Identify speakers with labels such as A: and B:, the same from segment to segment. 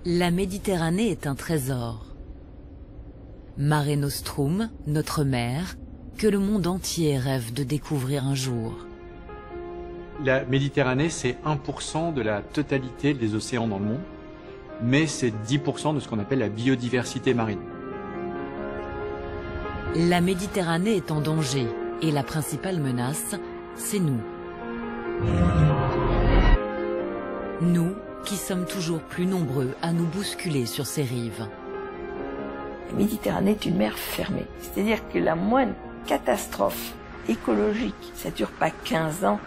A: La Méditerranée est un trésor. Mare Nostrum, notre mer, que le monde entier rêve de découvrir un jour.
B: La Méditerranée, c'est 1% de la totalité des océans dans le monde, mais c'est 10% de ce qu'on appelle la biodiversité marine.
A: La Méditerranée est en danger et la principale menace, c'est nous. Nous qui sommes toujours plus nombreux à nous bousculer sur ses rives.
C: La Méditerranée est une mer fermée, c'est-à-dire que la moindre catastrophe écologique, ça dure pas 15 ans,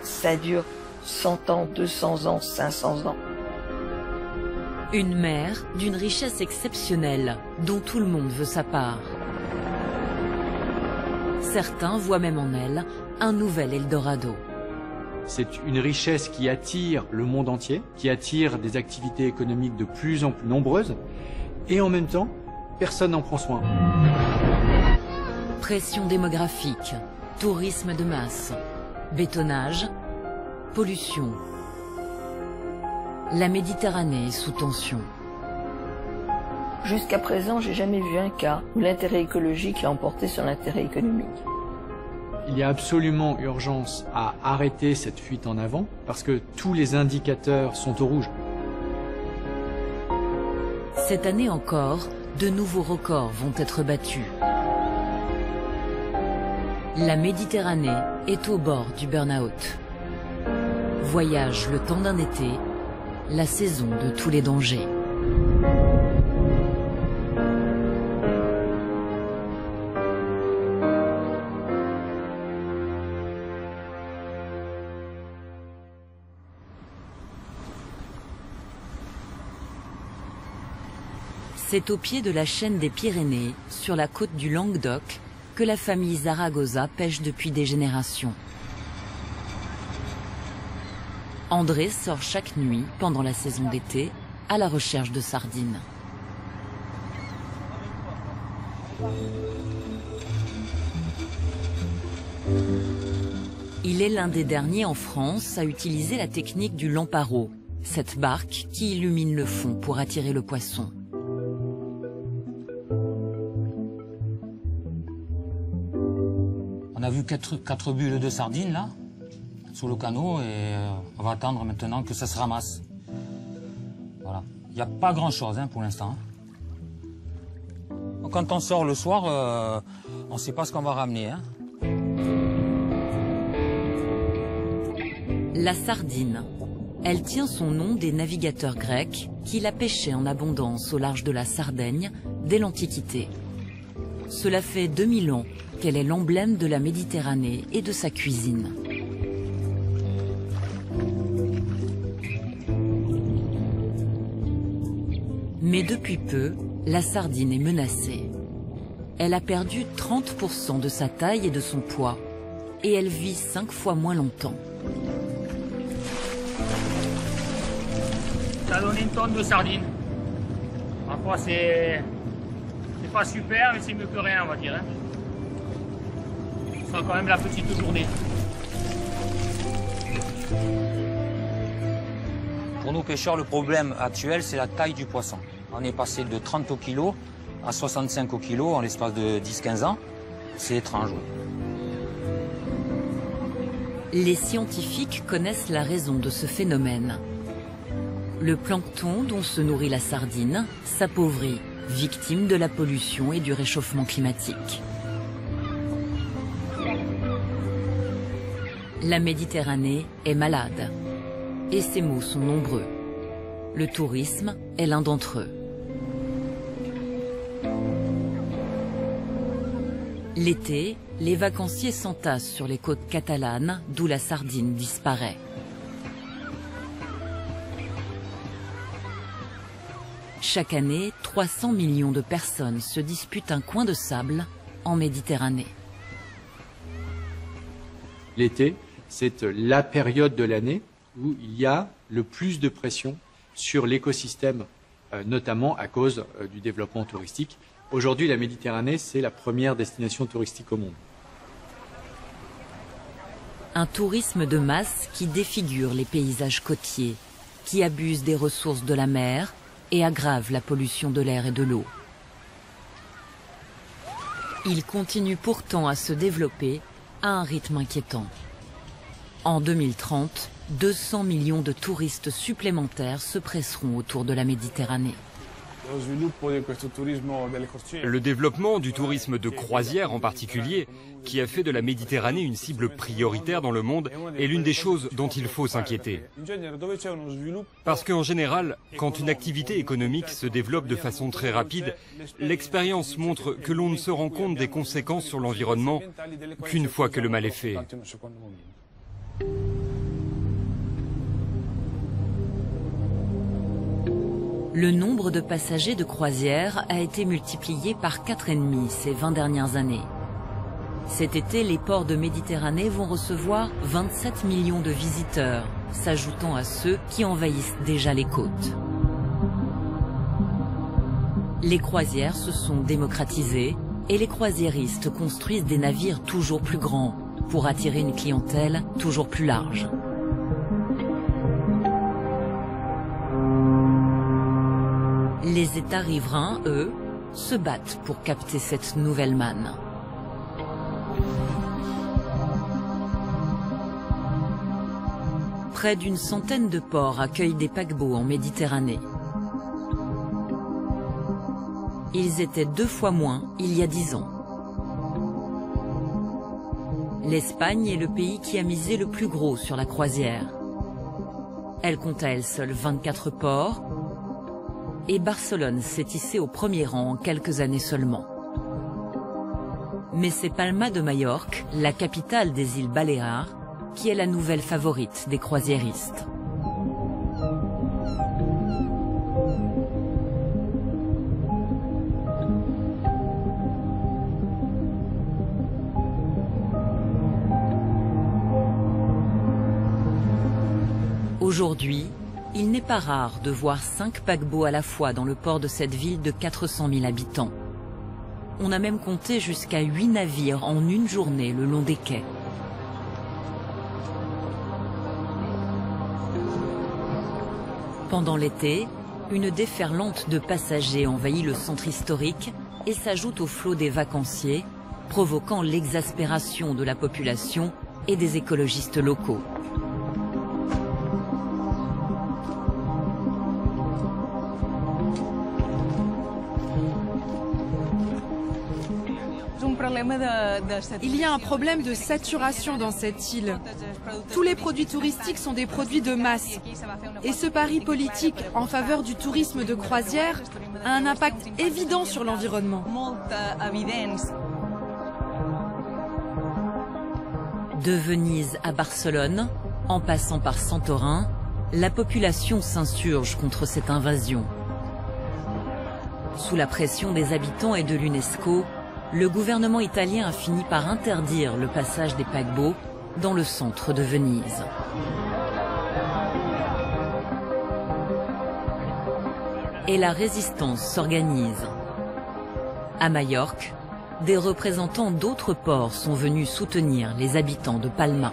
C: ça dure 100 ans, 200 ans, 500 ans.
A: Une mer d'une richesse exceptionnelle dont tout le monde veut sa part. Certains voient même en elle un nouvel Eldorado.
B: C'est une richesse qui attire le monde entier, qui attire des activités économiques de plus en plus nombreuses, et en même temps, personne n'en prend soin.
A: Pression démographique, tourisme de masse, bétonnage, pollution. La Méditerranée est sous tension.
C: Jusqu'à présent, j'ai jamais vu un cas où l'intérêt écologique l'a emporté sur l'intérêt économique.
B: Il y a absolument urgence à arrêter cette fuite en avant parce que tous les indicateurs sont au rouge.
A: Cette année encore, de nouveaux records vont être battus. La Méditerranée est au bord du burn-out. Voyage le temps d'un été, la saison de tous les dangers. C'est au pied de la chaîne des Pyrénées, sur la côte du Languedoc, que la famille Zaragoza pêche depuis des générations. André sort chaque nuit, pendant la saison d'été, à la recherche de sardines. Il est l'un des derniers en France à utiliser la technique du lamparo, cette barque qui illumine le fond pour attirer le poisson.
D: On a vu quatre bulles de sardines là, sous le canot, et on va attendre maintenant que ça se ramasse. Voilà. Il n'y a pas grand chose pour l'instant. Quand on sort le soir, on ne sait pas ce qu'on va ramener.
A: La sardine. Elle tient son nom des navigateurs grecs qui la pêchaient en abondance au large de la Sardaigne dès l'Antiquité. Cela fait 2000 ans qu'elle est l'emblème de la Méditerranée et de sa cuisine. Mais depuis peu, la sardine est menacée. Elle a perdu 30% de sa taille et de son poids, et elle vit 5 fois moins longtemps.
E: Ça donne une tonne de sardines. Parfois c'est pas super, mais c'est mieux que rien, on va dire. C'est quand même la petite journée.
D: Pour nous pêcheurs, le problème actuel, c'est la taille du poisson. On est passé de 30 au kilo à 65 au kilo en l'espace de 10-15 ans. C'est étrange.
A: Les scientifiques connaissent la raison de ce phénomène. Le plancton dont se nourrit la sardine s'appauvrit, victime de la pollution et du réchauffement climatique. La Méditerranée est malade. Et ces maux sont nombreux. Le tourisme est l'un d'entre eux. L'été, les vacanciers s'entassent sur les côtes catalanes, d'où la sardine disparaît. Chaque année, 300 millions de personnes se disputent un coin de sable en Méditerranée.
B: L'été, c'est la période de l'année où il y a le plus de pression sur l'écosystème, notamment à cause du développement touristique. Aujourd'hui, la Méditerranée, c'est la première destination touristique au monde.
A: Un tourisme de masse qui défigure les paysages côtiers, qui abuse des ressources de la mer et aggravent la pollution de l'air et de l'eau. Il continue pourtant à se développer à un rythme inquiétant. En 2030, 200 millions de touristes supplémentaires se presseront autour de la Méditerranée.
F: Le développement du tourisme de croisière en particulier, qui a fait de la Méditerranée une cible prioritaire dans le monde, est l'une des choses dont il faut s'inquiéter. Parce qu'en général, quand une activité économique se développe de façon très rapide, l'expérience montre que l'on ne se rend compte des conséquences sur l'environnement qu'une fois que le mal est fait.
A: Le nombre de passagers de croisière a été multiplié par 4,5 ces 20 dernières années. Cet été, les ports de Méditerranée vont recevoir 27 millions de visiteurs, s'ajoutant à ceux qui envahissent déjà les côtes. Les croisières se sont démocratisées et les croisiéristes construisent des navires toujours plus grands pour attirer une clientèle toujours plus large. Les États riverains, eux, se battent pour capter cette nouvelle manne. Près d'une centaine de ports accueillent des paquebots en Méditerranée. Ils étaient 2 fois moins il y a 10 ans. L'Espagne est le pays qui a misé le plus gros sur la croisière. Elle compte à elle seule 24 ports. Et Barcelone s'est hissée au premier rang en quelques années seulement. Mais c'est Palma de Majorque, la capitale des îles Baléares, qui est la nouvelle favorite des croisiéristes. Aujourd'hui, il n'est pas rare de voir 5 paquebots à la fois dans le port de cette ville de 400 000 habitants. On a même compté jusqu'à 8 navires en une journée le long des quais. Pendant l'été, une déferlante de passagers envahit le centre historique et s'ajoute au flot des vacanciers, provoquant l'exaspération de la population et des écologistes locaux.
G: Il y a un problème de saturation dans cette île. Tous les produits touristiques sont des produits de masse. Et ce pari politique en faveur du tourisme de croisière a un impact évident sur l'environnement.
A: De Venise à Barcelone, en passant par Santorin, la population s'insurge contre cette invasion. Sous la pression des habitants et de l'UNESCO, le gouvernement italien a fini par interdire le passage des paquebots dans le centre de Venise. Et la résistance s'organise. À Majorque, des représentants d'autres ports sont venus soutenir les habitants de Palma.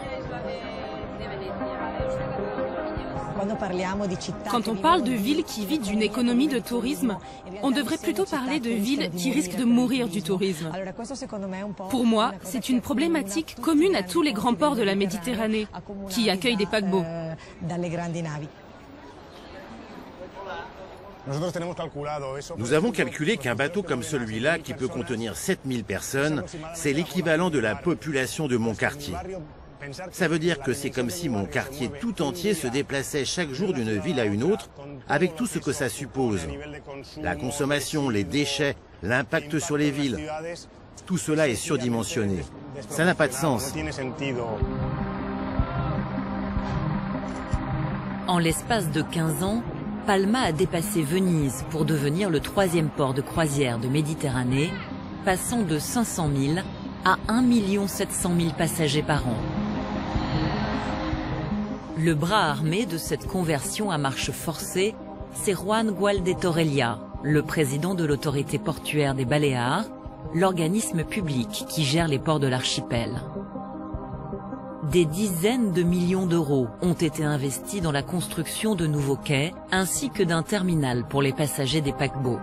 G: Quand on parle de villes qui vivent d'une économie de tourisme, on devrait plutôt parler de villes qui risquent de mourir du tourisme. Pour moi, c'est une problématique commune à tous les grands ports de la Méditerranée, qui accueillent des paquebots.
H: Nous avons calculé qu'un bateau comme celui-là, qui peut contenir 7000 personnes, c'est l'équivalent de la population de mon quartier. Ça veut dire que c'est comme si mon quartier tout entier se déplaçait chaque jour d'une ville à une autre, avec tout ce que ça suppose. La consommation, les déchets, l'impact sur les villes, tout cela est surdimensionné. Ça n'a pas de sens.
A: En l'espace de 15 ans, Palma a dépassé Venise pour devenir le 3e port de croisière de Méditerranée, passant de 500 000 à 1 700 000 passagers par an. Le bras armé de cette conversion à marche forcée, c'est Juan Gual de Torrella, le président de l'autorité portuaire des Baléares, l'organisme public qui gère les ports de l'archipel. Des dizaines de millions d'euros ont été investis dans la construction de nouveaux quais ainsi que d'un terminal pour les passagers des paquebots.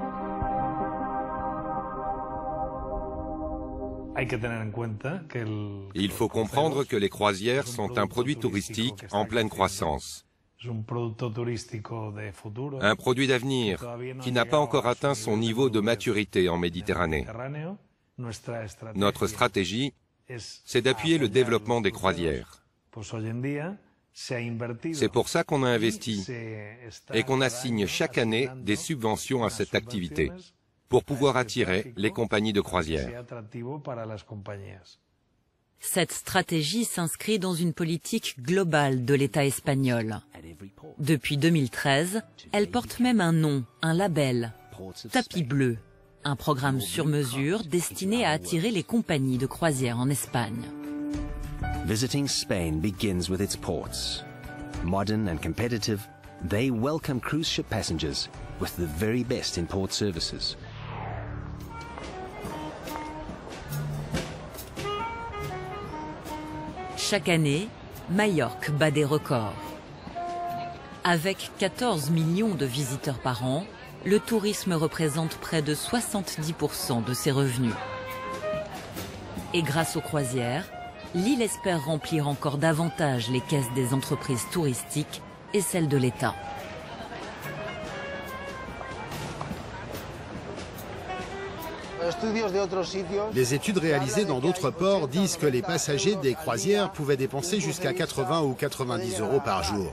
I: Il faut comprendre que les croisières sont un produit touristique en pleine croissance. Un produit d'avenir qui n'a pas encore atteint son niveau de maturité en Méditerranée. Notre stratégie, c'est d'appuyer le développement des croisières. C'est pour ça qu'on a investi et qu'on assigne chaque année des subventions à cette activité, pour pouvoir attirer les compagnies de croisière.
A: Cette stratégie s'inscrit dans une politique globale de l'État espagnol. Depuis 2013, elle porte même un nom, un label, Tapis Bleu, un programme sur mesure destiné à attirer les compagnies de croisière en Espagne.
J: Visiting Spain begins with its ports. Modern and competitive, they welcome cruise ship passengers with the very best in port services.
A: Chaque année, Majorque bat des records. Avec 14 millions de visiteurs par an, le tourisme représente près de 70% de ses revenus. Et grâce aux croisières, l'île espère remplir encore davantage les caisses des entreprises touristiques et celles de l'État.
K: Les études réalisées dans d'autres ports disent que les passagers des croisières pouvaient dépenser jusqu'à 80 ou 90 euros par jour.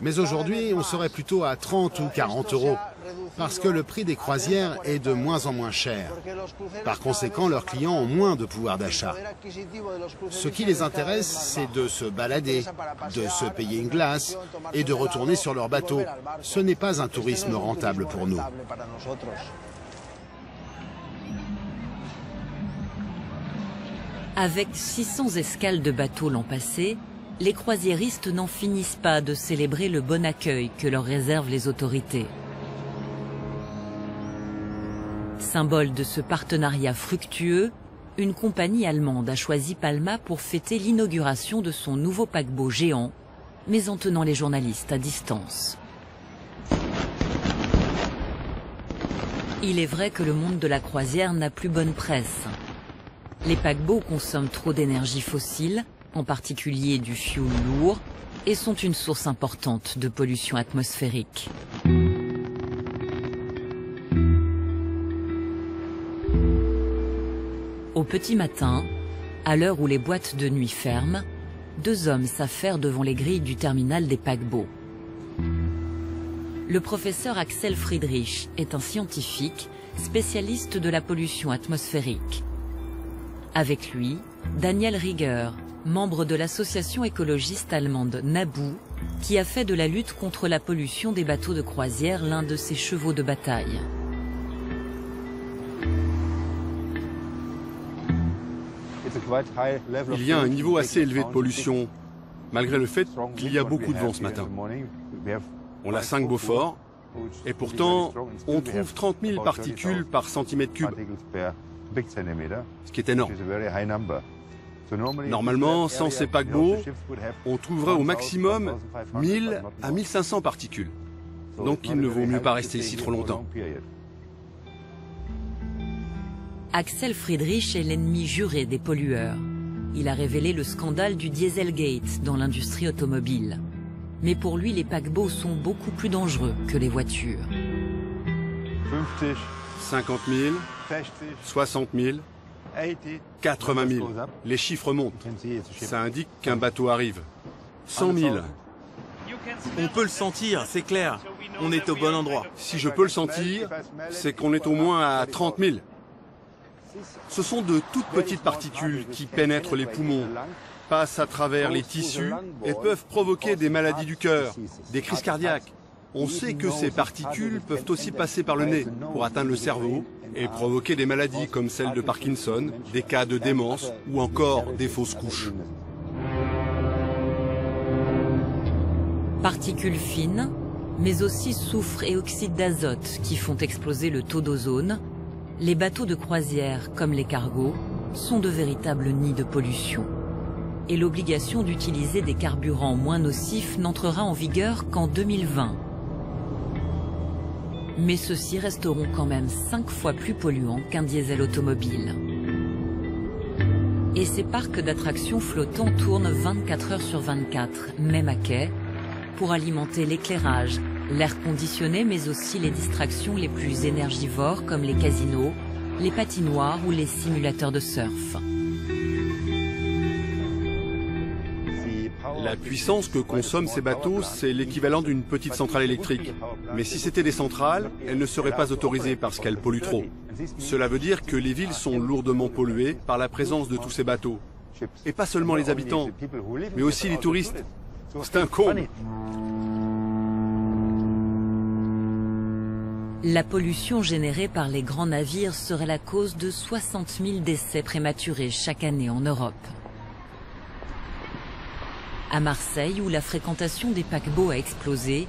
K: Mais aujourd'hui, on serait plutôt à 30 ou 40 euros, parce que le prix des croisières est de moins en moins cher. Par conséquent, leurs clients ont moins de pouvoir d'achat. Ce qui les intéresse, c'est de se balader, de se payer une glace et de retourner sur leur bateau. Ce n'est pas un tourisme rentable pour nous.
A: Avec 600 escales de bateaux l'an passé, les croisiéristes n'en finissent pas de célébrer le bon accueil que leur réservent les autorités. Symbole de ce partenariat fructueux, une compagnie allemande a choisi Palma pour fêter l'inauguration de son nouveau paquebot géant, mais en tenant les journalistes à distance. Il est vrai que le monde de la croisière n'a plus bonne presse. Les paquebots consomment trop d'énergie fossile, en particulier du fioul lourd, et sont une source importante de pollution atmosphérique. Au petit matin, à l'heure où les boîtes de nuit ferment, deux hommes s'affairent devant les grilles du terminal des paquebots. Le professeur Axel Friedrich est un scientifique spécialiste de la pollution atmosphérique. Avec lui, Daniel Rieger, membre de l'association écologiste allemande NABU, qui a fait de la lutte contre la pollution des bateaux de croisière l'un de ses chevaux de bataille.
L: Il y a un niveau assez élevé de pollution, malgré le fait qu'il y a beaucoup de vent ce matin. On a 5 Beaufort, et pourtant, on trouve 30 000 particules par centimètre cube, ce qui est énorme. Normalement, sans ces paquebots, on trouverait au maximum 1000 à 1500 particules. Donc il ne vaut mieux pas rester ici trop longtemps.
A: Axel Friedrich est l'ennemi juré des pollueurs. Il a révélé le scandale du Dieselgate dans l'industrie automobile. Mais pour lui, les paquebots sont beaucoup plus dangereux que les voitures.
L: 50 000, 60 000, 80 000. Les chiffres montent. Ça indique qu'un bateau arrive. 100 000.
M: On peut le sentir, c'est clair. On est au bon endroit.
L: Si je peux le sentir, c'est qu'on est au moins à 30 000. Ce sont de toutes petites particules qui pénètrent les poumons, passent à travers les tissus et peuvent provoquer des maladies du cœur, des crises cardiaques. On sait que ces particules peuvent aussi passer par le nez pour atteindre le cerveau et provoquer des maladies comme celle de Parkinson, des cas de démence ou encore des fausses couches.
A: Particules fines, mais aussi soufre et oxyde d'azote qui font exploser le taux d'ozone, les bateaux de croisière, comme les cargos, sont de véritables nids de pollution. et l'obligation d'utiliser des carburants moins nocifs n'entrera en vigueur qu'en 2020. Mais ceux-ci resteront quand même 5 fois plus polluants qu'un diesel automobile. Et ces parcs d'attractions flottants tournent 24 heures sur 24, même à quai, pour alimenter l'éclairage, l'air conditionné, mais aussi les distractions les plus énergivores comme les casinos, les patinoires ou les simulateurs de surf.
L: La puissance que consomment ces bateaux, c'est l'équivalent d'une petite centrale électrique. Mais si c'était des centrales, elles ne seraient pas autorisées parce qu'elles polluent trop. Cela veut dire que les villes sont lourdement polluées par la présence de tous ces bateaux. Et pas seulement les habitants, mais aussi les touristes. C'est un comble.
A: La pollution générée par les grands navires serait la cause de 60 000 décès prématurés chaque année en Europe. À Marseille, où la fréquentation des paquebots a explosé,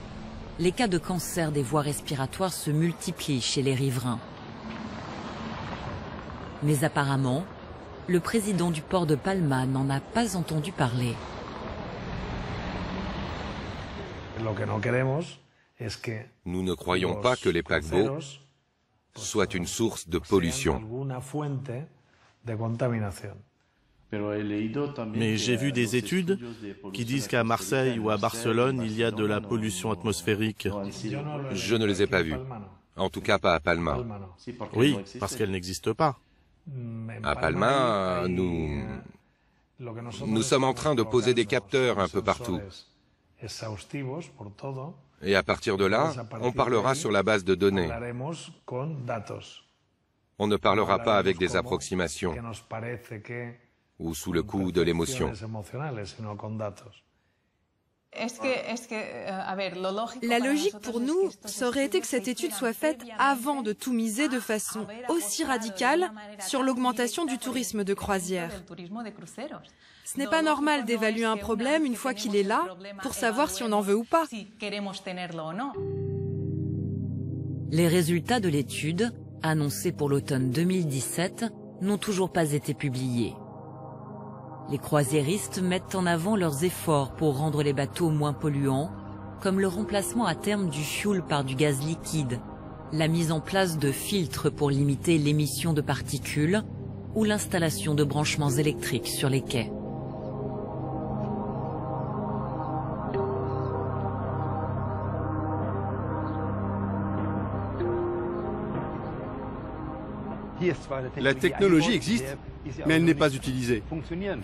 A: les cas de cancer des voies respiratoires se multiplient chez les riverains. Mais apparemment, le président du port de Palma n'en a pas entendu parler.
I: Nous ne croyons pas que les paquebots soient une source de pollution.
N: Mais j'ai vu des études qui disent qu'à Marseille ou à Barcelone, il y a de la pollution atmosphérique.
I: Je ne les ai pas vues. En tout cas, pas à Palma.
N: Oui, parce qu'elle n'existe pas.
I: À Palma, nous sommes en train de poser des capteurs un peu partout. Et à partir de là, on parlera sur la base de données. On ne parlera pas avec des approximations ou sous le coup de l'émotion.
G: La logique pour nous, ça aurait été que cette étude soit faite avant de tout miser de façon aussi radicale sur l'augmentation du tourisme de croisière. Ce n'est pas normal d'évaluer un problème une fois qu'il est là pour savoir si on en veut ou pas.
A: Les résultats de l'étude, annoncés pour l'automne 2017, n'ont toujours pas été publiés. Les croisiéristes mettent en avant leurs efforts pour rendre les bateaux moins polluants, comme le remplacement à terme du fioul par du gaz liquide, la mise en place de filtres pour limiter l'émission de particules ou l'installation de branchements électriques sur les quais.
L: La technologie existe, mais elle n'est pas utilisée.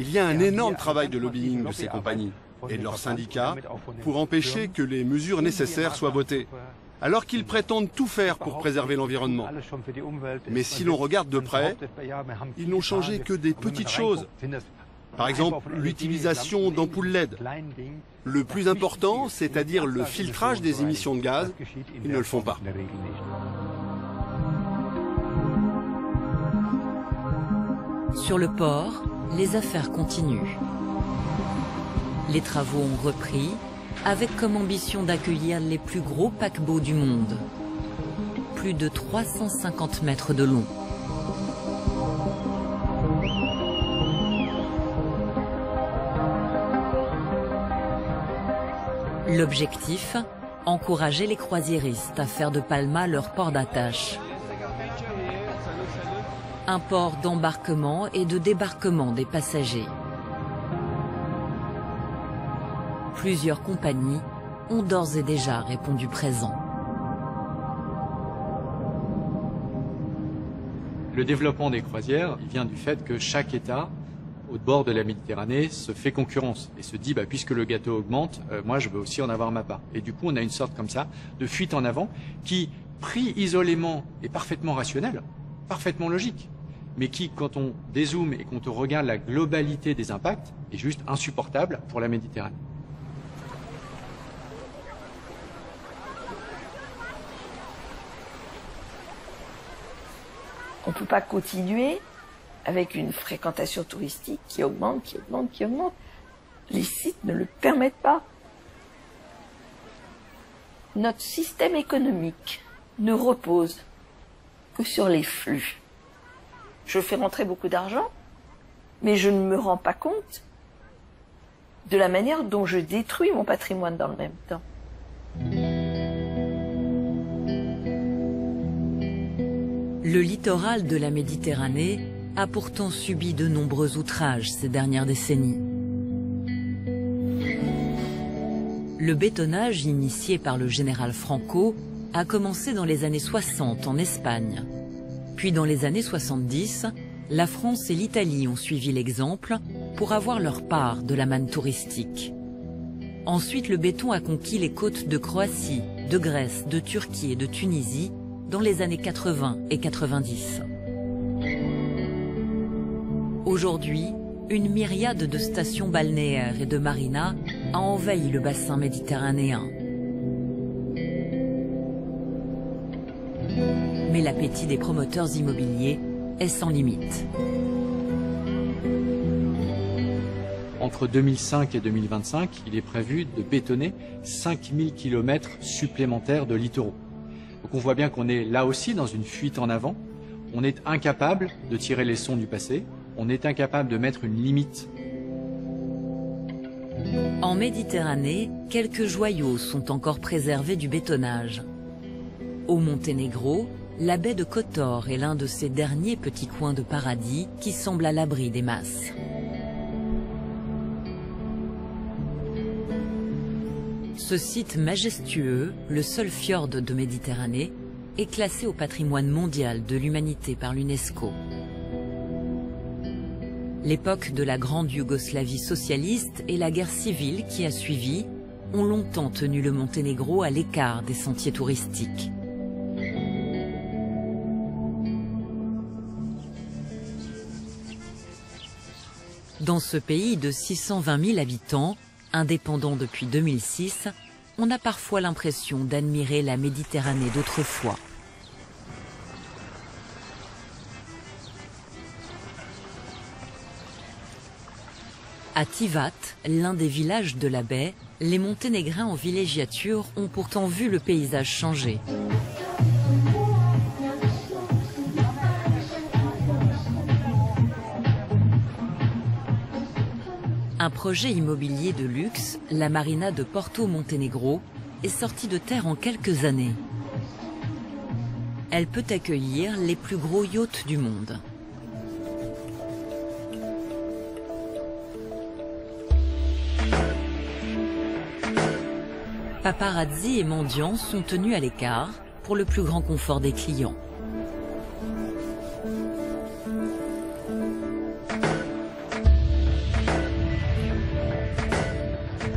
L: Il y a un énorme travail de lobbying de ces compagnies et de leurs syndicats pour empêcher que les mesures nécessaires soient votées, alors qu'ils prétendent tout faire pour préserver l'environnement. Mais si l'on regarde de près, ils n'ont changé que des petites choses. Par exemple, l'utilisation d'ampoules LED. Le plus important, c'est-à-dire le filtrage des émissions de gaz, ils ne le font pas.
A: Sur le port, les affaires continuent. Les travaux ont repris, avec comme ambition d'accueillir les plus gros paquebots du monde. Plus de 350 mètres de long. L'objectif, encourager les croisiéristes à faire de Palma leur port d'attache. Un port d'embarquement et de débarquement des passagers. Plusieurs compagnies ont d'ores et déjà répondu présent.
B: Le développement des croisières, il vient du fait que chaque État, au bord de la Méditerranée, se fait concurrence et se dit, puisque le gâteau augmente, moi je veux aussi en avoir ma part. Et du coup, on a une sorte comme ça de fuite en avant qui, pris isolément, est parfaitement rationnel, parfaitement logique, mais qui, quand on dézoome et quand on regarde la globalité des impacts, est juste insupportable pour la Méditerranée.
C: On ne peut pas continuer avec une fréquentation touristique qui augmente, qui augmente, qui augmente. Les sites ne le permettent pas. Notre système économique ne repose que sur les flux. Je fais rentrer beaucoup d'argent, mais je ne me rends pas compte de la manière dont je détruis mon patrimoine dans le même temps.
A: Le littoral de la Méditerranée a pourtant subi de nombreux outrages ces dernières décennies. Le bétonnage initié par le général Franco a commencé dans les années 60 en Espagne. Puis dans les années 70, la France et l'Italie ont suivi l'exemple pour avoir leur part de la manne touristique. Ensuite, le béton a conquis les côtes de Croatie, de Grèce, de Turquie et de Tunisie dans les années 80 et 90. Aujourd'hui, une myriade de stations balnéaires et de marinas a envahi le bassin méditerranéen. Mais l'appétit des promoteurs immobiliers est sans limite.
B: Entre 2005 et 2025, il est prévu de bétonner 5000 km supplémentaires de littoraux. Donc on voit bien qu'on est là aussi dans une fuite en avant. On est incapable de tirer les leçons du passé. On est incapable de mettre une limite.
A: En Méditerranée, quelques joyaux sont encore préservés du bétonnage. Au Monténégro, la baie de Kotor est l'un de ces derniers petits coins de paradis qui semblent à l'abri des masses. Ce site majestueux, le seul fjord de Méditerranée, est classé au patrimoine mondial de l'humanité par l'UNESCO. L'époque de la grande Yougoslavie socialiste et la guerre civile qui a suivi ont longtemps tenu le Monténégro à l'écart des sentiers touristiques. Dans ce pays de 620 000 habitants, indépendant depuis 2006, on a parfois l'impression d'admirer la Méditerranée d'autrefois. À Tivat, l'un des villages de la baie, les Monténégrins en villégiature ont pourtant vu le paysage changer. Un projet immobilier de luxe, la marina de Porto Monténégro, est sorti de terre en quelques années. Elle peut accueillir les plus gros yachts du monde. Paparazzi et mendiants sont tenus à l'écart pour le plus grand confort des clients.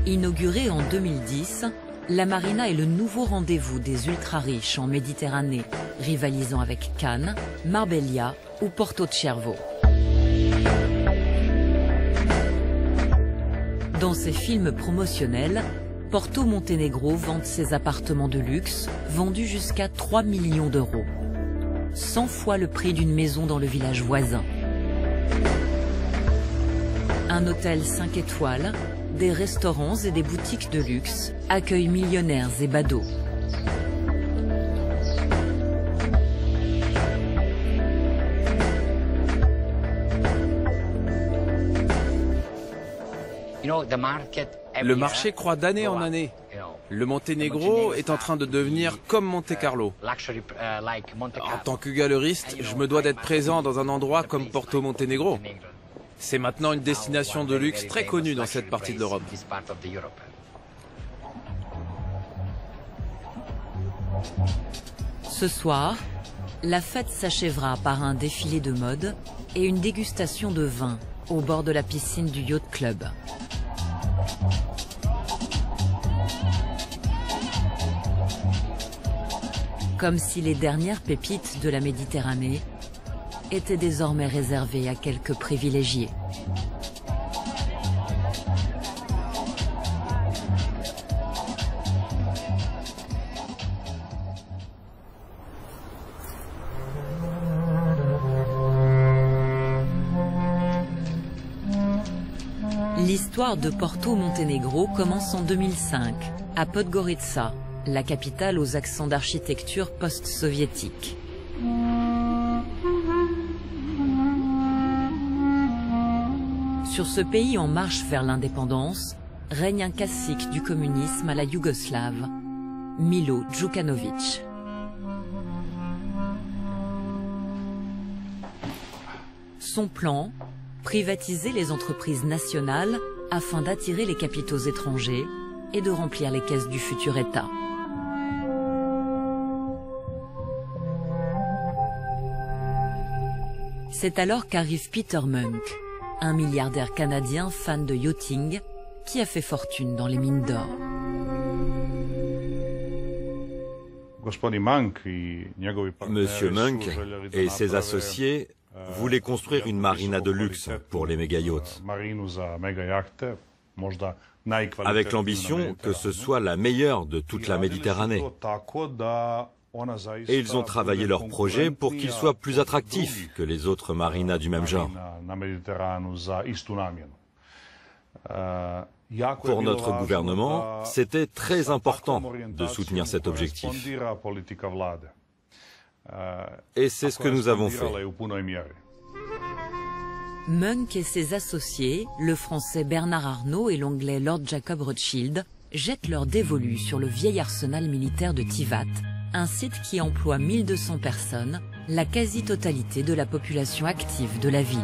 A: Inaugurée en 2010, la marina est le nouveau rendez-vous des ultra-riches en Méditerranée, rivalisant avec Cannes, Marbella ou Porto de Cervo. Dans ses films promotionnels, Porto Monténégro vante ses appartements de luxe, vendus jusqu'à 3 millions d'euros. 100 fois le prix d'une maison dans le village voisin. Un hôtel 5 étoiles, des restaurants et des boutiques de luxe accueillent millionnaires et badauds.
O: Le marché croît d'année en année. Le Monténégro est en train de devenir comme Monte-Carlo. En tant que galeriste, je me dois d'être présent dans un endroit comme Porto Monténégro. C'est maintenant une destination de luxe très connue dans cette partie de l'Europe.
A: Ce soir, la fête s'achèvera par un défilé de mode et une dégustation de vin au bord de la piscine du Yacht Club. Comme si les dernières pépites de la Méditerranée étaient désormais réservées à quelques privilégiés. L'histoire de Porto Monténégro commence en 2005, à Podgorica, la capitale aux accents d'architecture post-soviétique. Sur ce pays en marche vers l'indépendance, règne un cacique du communisme à la yougoslave, Milo Djukanovic. Son plan, privatiser les entreprises nationales afin d'attirer les capitaux étrangers et de remplir les caisses du futur État. C'est alors qu'arrive Peter Munk, un milliardaire canadien fan de yachting qui a fait fortune dans les mines d'or.
P: Monsieur Munk et ses associés voulaient construire une marina de luxe pour les méga-yachts, avec l'ambition que ce soit la meilleure de toute la Méditerranée. Et ils ont travaillé leur projet pour qu'il soit plus attractif que les autres marinas du même genre. Pour notre gouvernement, c'était très important de soutenir cet objectif. Et c'est ce que nous avons fait.
A: Munk et ses associés, le français Bernard Arnault et l'anglais Lord Jacob Rothschild, jettent leur dévolu sur le vieil arsenal militaire de Tivat, un site qui emploie 1200 personnes, la quasi-totalité de la population active de la ville.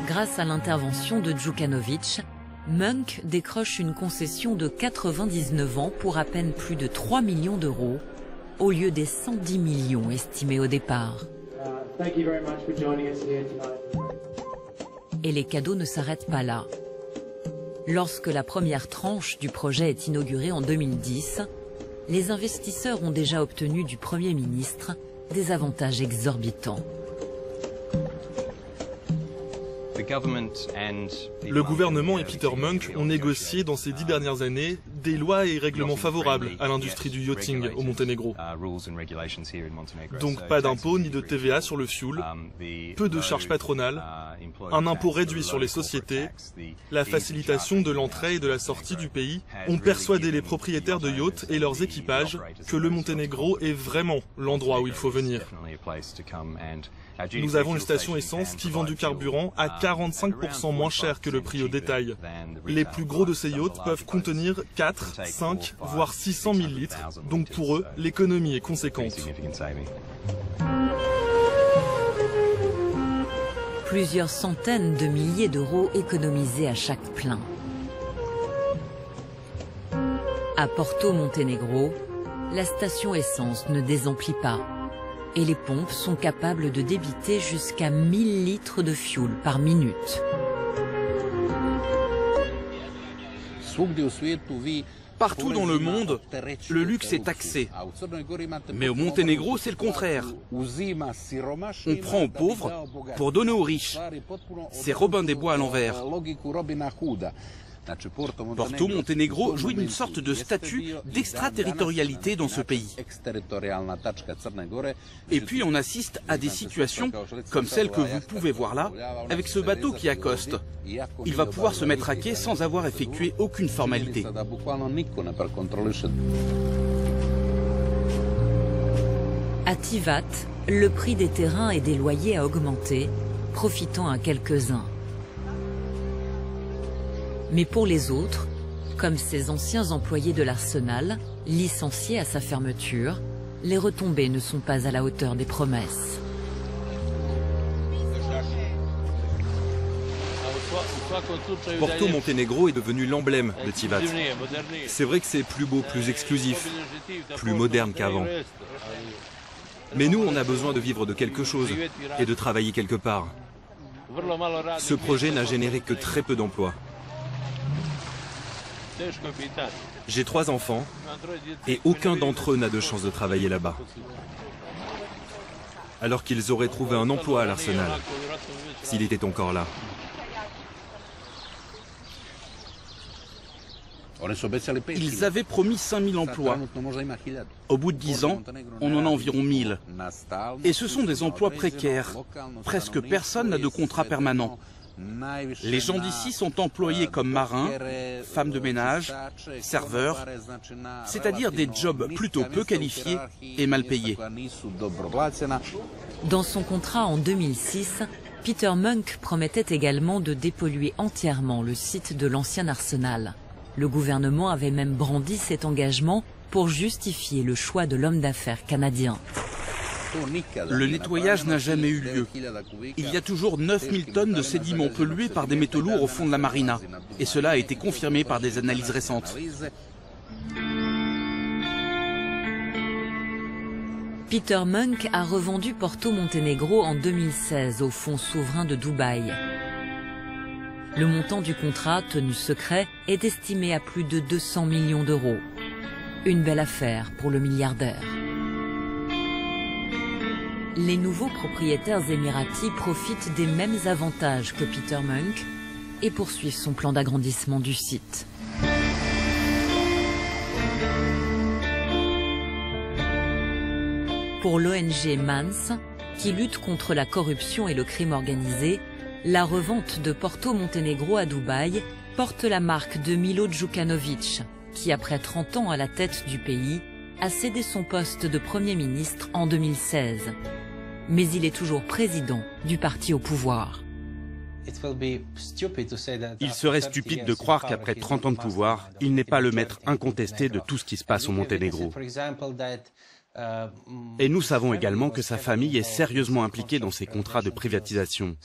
A: Grâce à l'intervention de Djukanovic, Munk décroche une concession de 99 ans pour à peine plus de 3 millions d'euros, au lieu des 110 millions estimés au départ. Et les cadeaux ne s'arrêtent pas là. Lorsque la première tranche du projet est inaugurée en 2010, les investisseurs ont déjà obtenu du Premier ministre des avantages exorbitants.
Q: Le gouvernement et Peter Munk ont négocié dans ces 10 dernières années des lois et règlements favorables à l'industrie du yachting au Monténégro. Donc pas d'impôts ni de TVA sur le fioul, peu de charges patronales, un impôt réduit sur les sociétés, la facilitation de l'entrée et de la sortie du pays ont persuadé les propriétaires de yachts et leurs équipages que le Monténégro est vraiment l'endroit où il faut venir. Nous avons une station essence qui vend du carburant à 45% moins cher que le prix au détail. Les plus gros de ces yachts peuvent contenir 4, 5, voire 600 000 litres, donc pour eux, l'économie est conséquente.
A: Plusieurs centaines de milliers d'euros économisés à chaque plein. À Porto Monténégro, la station essence ne désemplit pas. Et les pompes sont capables de débiter jusqu'à 1000 litres de fioul par minute.
R: Partout dans le monde, le luxe est taxé. Mais au Monténégro, c'est le contraire. On prend aux pauvres pour donner aux riches. C'est Robin des Bois à l'envers. Porto Monténégro jouit d'une sorte de statut d'extraterritorialité dans ce pays. Et puis on assiste à des situations comme celle que vous pouvez voir là, avec ce bateau qui accoste. Il va pouvoir se mettre à quai sans avoir effectué aucune formalité.
A: À Tivat, le prix des terrains et des loyers a augmenté, profitant à quelques-uns. Mais pour les autres, comme ces anciens employés de l'arsenal, licenciés à sa fermeture, les retombées ne sont pas à la hauteur des promesses.
P: Porto Monténégro est devenu l'emblème de Tivat. C'est vrai que c'est plus beau, plus exclusif, plus moderne qu'avant. Mais nous, on a besoin de vivre de quelque chose et de travailler quelque part. Ce projet n'a généré que très peu d'emplois. J'ai 3 enfants et aucun d'entre eux n'a de chance de travailler là-bas. Alors qu'ils auraient trouvé un emploi à l'Arsenal, s'il était encore là.
R: Ils avaient promis 5000 emplois. Au bout de 10 ans, on en a environ 1000. Et ce sont des emplois précaires. Presque personne n'a de contrat permanent. Les gens d'ici sont employés comme marins, femmes de ménage, serveurs, c'est-à-dire des jobs plutôt peu qualifiés et mal payés.
A: Dans son contrat en 2006, Peter Munk promettait également de dépolluer entièrement le site de l'ancien arsenal. Le gouvernement avait même brandi cet engagement pour justifier le choix de l'homme d'affaires canadien.
R: Le nettoyage n'a jamais eu lieu. Il y a toujours 9000 tonnes de sédiments pollués par des métaux lourds au fond de la marina. Et cela a été confirmé par des analyses récentes.
A: Peter Munk a revendu Porto Montenegro en 2016 au fonds souverain de Dubaï. Le montant du contrat, tenu secret, est estimé à plus de 200 millions d'euros. Une belle affaire pour le milliardaire. Les nouveaux propriétaires émiratis profitent des mêmes avantages que Peter Munk et poursuivent son plan d'agrandissement du site. Pour l'ONG MANS, qui lutte contre la corruption et le crime organisé, la revente de Porto Montenegro à Dubaï porte la marque de Milo Djukanovic, qui après 30 ans à la tête du pays, a cédé son poste de Premier ministre en 2016. Mais il est toujours président du parti au pouvoir.
S: Il serait stupide de croire qu'après 30 ans de pouvoir, il n'est pas le maître incontesté de tout ce qui se passe au Monténégro. Et nous savons également que sa famille est sérieusement impliquée dans ces contrats de privatisation,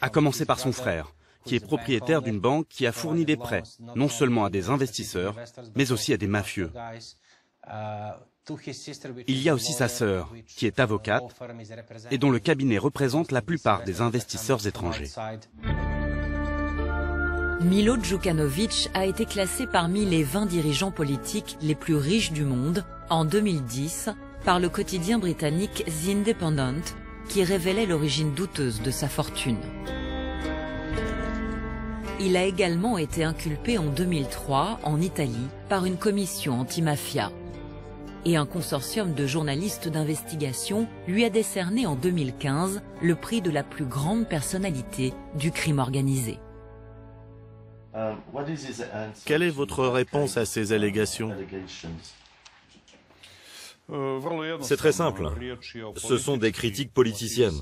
S: à commencer par son frère, qui est propriétaire d'une banque qui a fourni des prêts, non seulement à des investisseurs, mais aussi à des mafieux. Il y a aussi sa sœur, qui est avocate, et dont le cabinet représente la plupart des investisseurs étrangers.
A: Milo Djukanovic a été classé parmi les 20 dirigeants politiques les plus riches du monde en 2010 par le quotidien britannique The Independent, qui révélait l'origine douteuse de sa fortune. Il a également été inculpé en 2003 en Italie par une commission anti-mafia. Et un consortium de journalistes d'investigation lui a décerné en 2015 le prix de la plus grande personnalité du crime organisé.
N: Quelle est votre réponse à ces allégations?
T: C'est très simple. Ce sont des critiques politiciennes.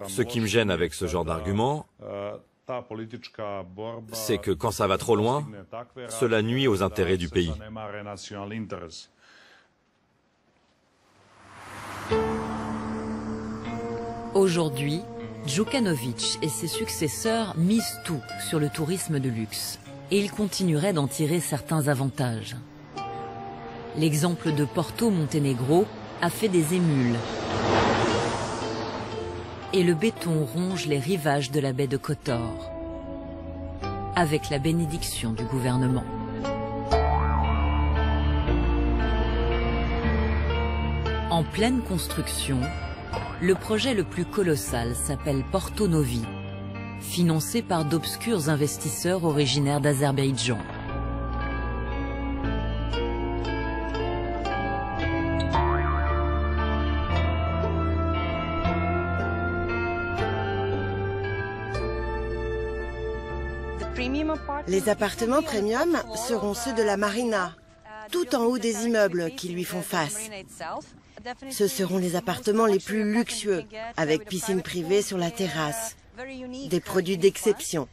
T: Ce qui me gêne avec ce genre d'argument, c'est que quand ça va trop loin, cela nuit aux intérêts du pays.
A: Aujourd'hui, Djukanovic et ses successeurs misent tout sur le tourisme de luxe et ils continueraient d'en tirer certains avantages. L'exemple de Porto Montenegro a fait des émules et le béton ronge les rivages de la baie de Kotor avec la bénédiction du gouvernement. En pleine construction, le projet le plus colossal s'appelle Porto Novi, financé par d'obscurs investisseurs originaires d'Azerbaïdjan.
U: Les appartements premium seront ceux de la marina, tout en haut des immeubles qui lui font face. Ce seront les appartements les plus luxueux, avec piscine privée sur la terrasse, des produits d'exception.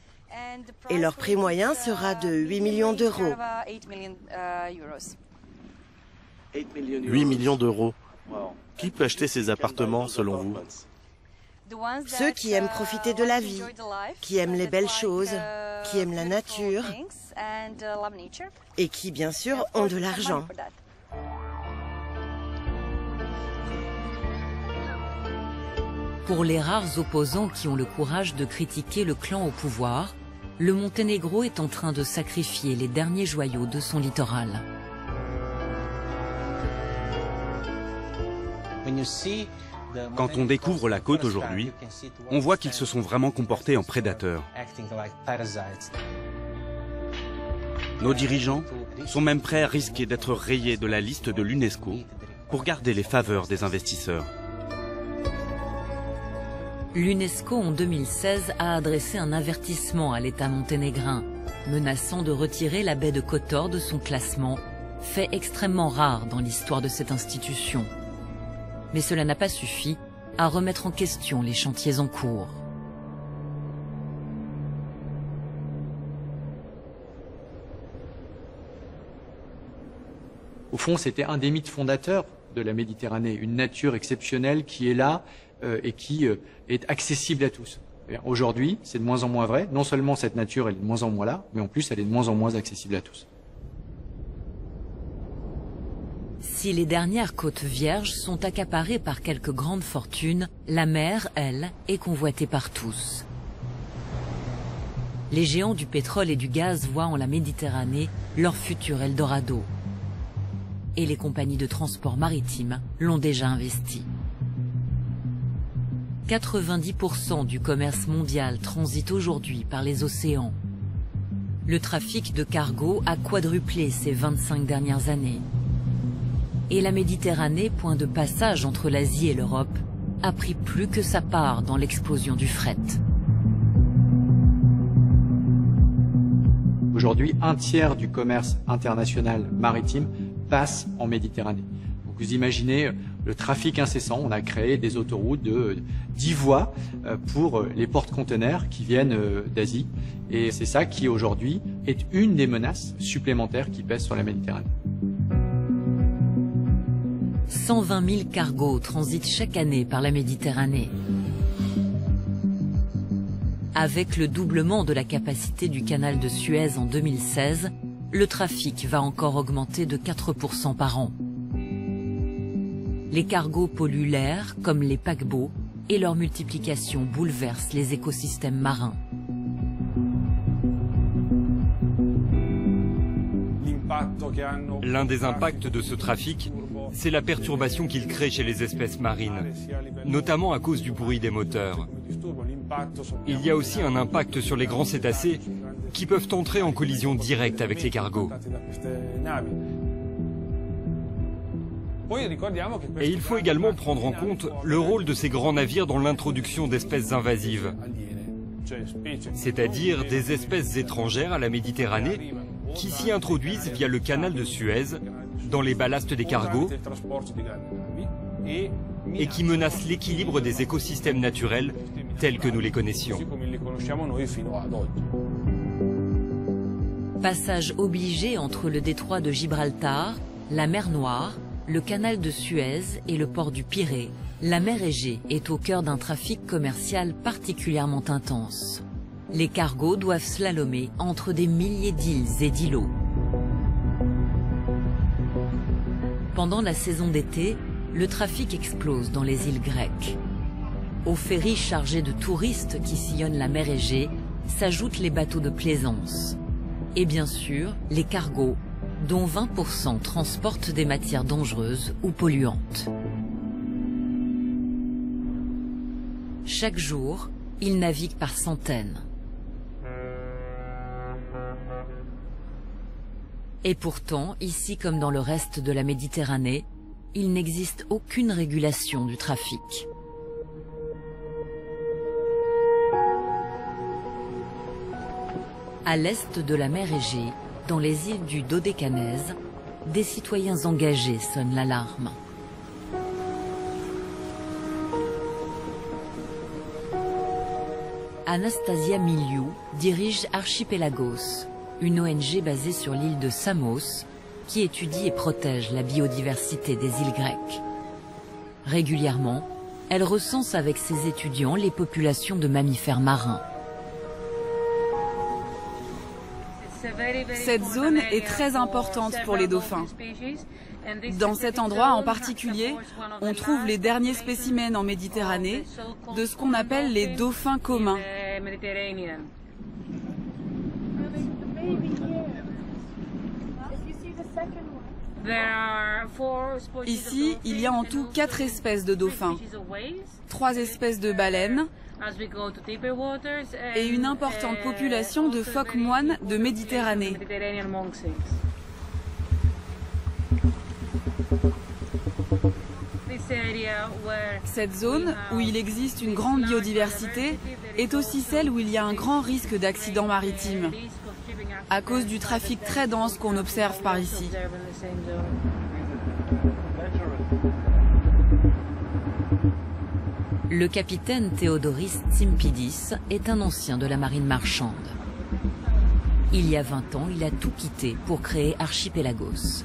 U: Et leur prix moyen sera de 8 millions d'euros.
N: 8 millions d'euros. Qui peut acheter ces appartements, selon vous?
U: Ceux qui aiment profiter de la vie, qui aiment les belles choses, qui aiment la nature et qui, bien sûr, ont de l'argent.
A: Pour les rares opposants qui ont le courage de critiquer le clan au pouvoir, le Monténégro est en train de sacrifier les derniers joyaux de son littoral.
S: Quand on découvre la côte aujourd'hui, on voit qu'ils se sont vraiment comportés en prédateurs. Nos dirigeants sont même prêts à risquer d'être rayés de la liste de l'UNESCO pour garder les faveurs des investisseurs.
A: l'UNESCO en 2016 a adressé un avertissement à l'État monténégrin, menaçant de retirer la baie de Kotor de son classement, fait extrêmement rare dans l'histoire de cette institution. Mais cela n'a pas suffi à remettre en question les chantiers en cours.
B: Au fond, c'était un des mythes fondateurs de la Méditerranée, une nature exceptionnelle qui est là et qui est accessible à tous. Aujourd'hui, c'est de moins en moins vrai. Non seulement cette nature elle est de moins en moins là, mais en plus elle est de moins en moins accessible à tous.
A: Si les dernières côtes vierges sont accaparées par quelques grandes fortunes, la mer, elle, est convoitée par tous. Les géants du pétrole et du gaz voient en la Méditerranée leur futur Eldorado. Et les compagnies de transport maritime l'ont déjà investi. 90% du commerce mondial transite aujourd'hui par les océans. Le trafic de cargo a quadruplé ces 25 dernières années. Et la Méditerranée, point de passage entre l'Asie et l'Europe, a pris plus que sa part dans l'explosion du fret.
B: Aujourd'hui, un tiers du commerce international maritime passe en Méditerranée. Donc vous imaginez le trafic incessant. On a créé des autoroutes de 10 voies pour les porte-conteneurs qui viennent d'Asie. Et c'est ça qui, aujourd'hui, est une des menaces supplémentaires qui pèsent sur la Méditerranée.
A: 120 000 cargos transitent chaque année par la Méditerranée. Avec le doublement de la capacité du canal de Suez en 2016, le trafic va encore augmenter de 4% par an. Les cargos polluent l'air, comme les paquebots, et leur multiplication bouleverse les écosystèmes marins.
F: L'un des impacts de ce trafic, c'est la perturbation qu'il crée chez les espèces marines, notamment à cause du bruit des moteurs. Il y a aussi un impact sur les grands cétacés qui peuvent entrer en collision directe avec les cargos. Et il faut également prendre en compte le rôle de ces grands navires dans l'introduction d'espèces invasives, c'est-à-dire des espèces étrangères à la Méditerranée qui s'y introduisent via le canal de Suez, dans les ballasts des cargos, et qui menacent l'équilibre des écosystèmes naturels tels que nous les connaissions.
A: Passage obligé entre le détroit de Gibraltar, la mer Noire, le canal de Suez et le port du Pirée, la mer Égée est au cœur d'un trafic commercial particulièrement intense. Les cargos doivent slalomer entre des milliers d'îles et d'îlots. Pendant la saison d'été, le trafic explose dans les îles grecques. Aux ferries chargés de touristes qui sillonnent la mer Égée s'ajoutent les bateaux de plaisance. Et bien sûr, les cargos, dont 20% transportent des matières dangereuses ou polluantes. Chaque jour, ils naviguent par centaines. Et pourtant, ici comme dans le reste de la Méditerranée, il n'existe aucune régulation du trafic. À l'est de la mer Égée, dans les îles du Dodécanèse, des citoyens engagés sonnent l'alarme. Anastasia Miliou dirige Archipelagos, une ONG basée sur l'île de Samos, qui étudie et protège la biodiversité des îles grecques. Régulièrement, elle recense avec ses étudiants les populations de mammifères marins.
E: Cette zone est très importante pour les dauphins. Dans cet endroit en particulier, on trouve les derniers spécimens en Méditerranée de ce qu'on appelle les dauphins communs. Ici, il y a en tout 4 espèces de dauphins, 3 espèces de baleines et une importante population de phoques moines de Méditerranée. Cette zone, où il existe une grande biodiversité, est aussi celle où il y a un grand risque d'accident maritime, à cause du trafic très dense qu'on observe par ici.
A: Le capitaine Theodoris Tsimpidis est un ancien de la marine marchande. Il y a 20 ans, il a tout quitté pour créer Archipelagos.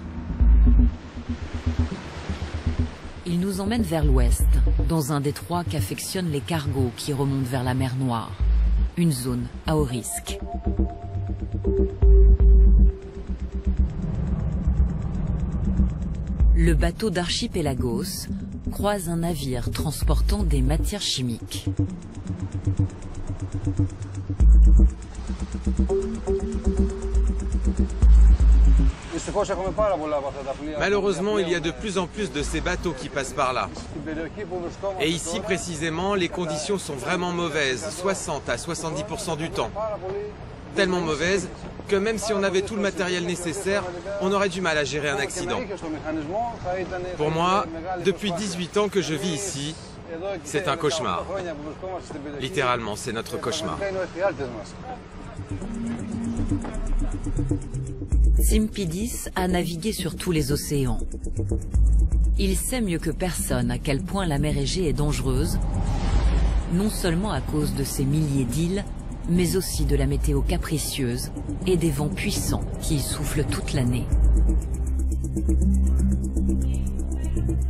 A: Il nous emmène vers l'ouest, dans un détroit qu'affectionnent les cargos qui remontent vers la mer Noire, une zone à haut risque. Le bateau d'Archipelagos croise un navire transportant des matières chimiques.
O: Malheureusement, il y a de plus en plus de ces bateaux qui passent par là. Et ici, précisément, les conditions sont vraiment mauvaises, 60 à 70% du temps. Tellement mauvaises que même si on avait tout le matériel nécessaire, on aurait du mal à gérer un accident. Pour moi, depuis 18 ans que je vis ici, c'est un cauchemar. Littéralement, c'est notre cauchemar.
A: Tsimpidis a navigué sur tous les océans. Il sait mieux que personne à quel point la mer Égée est dangereuse, non seulement à cause de ses milliers d'îles, mais aussi de la météo capricieuse et des vents puissants qui y soufflent toute l'année.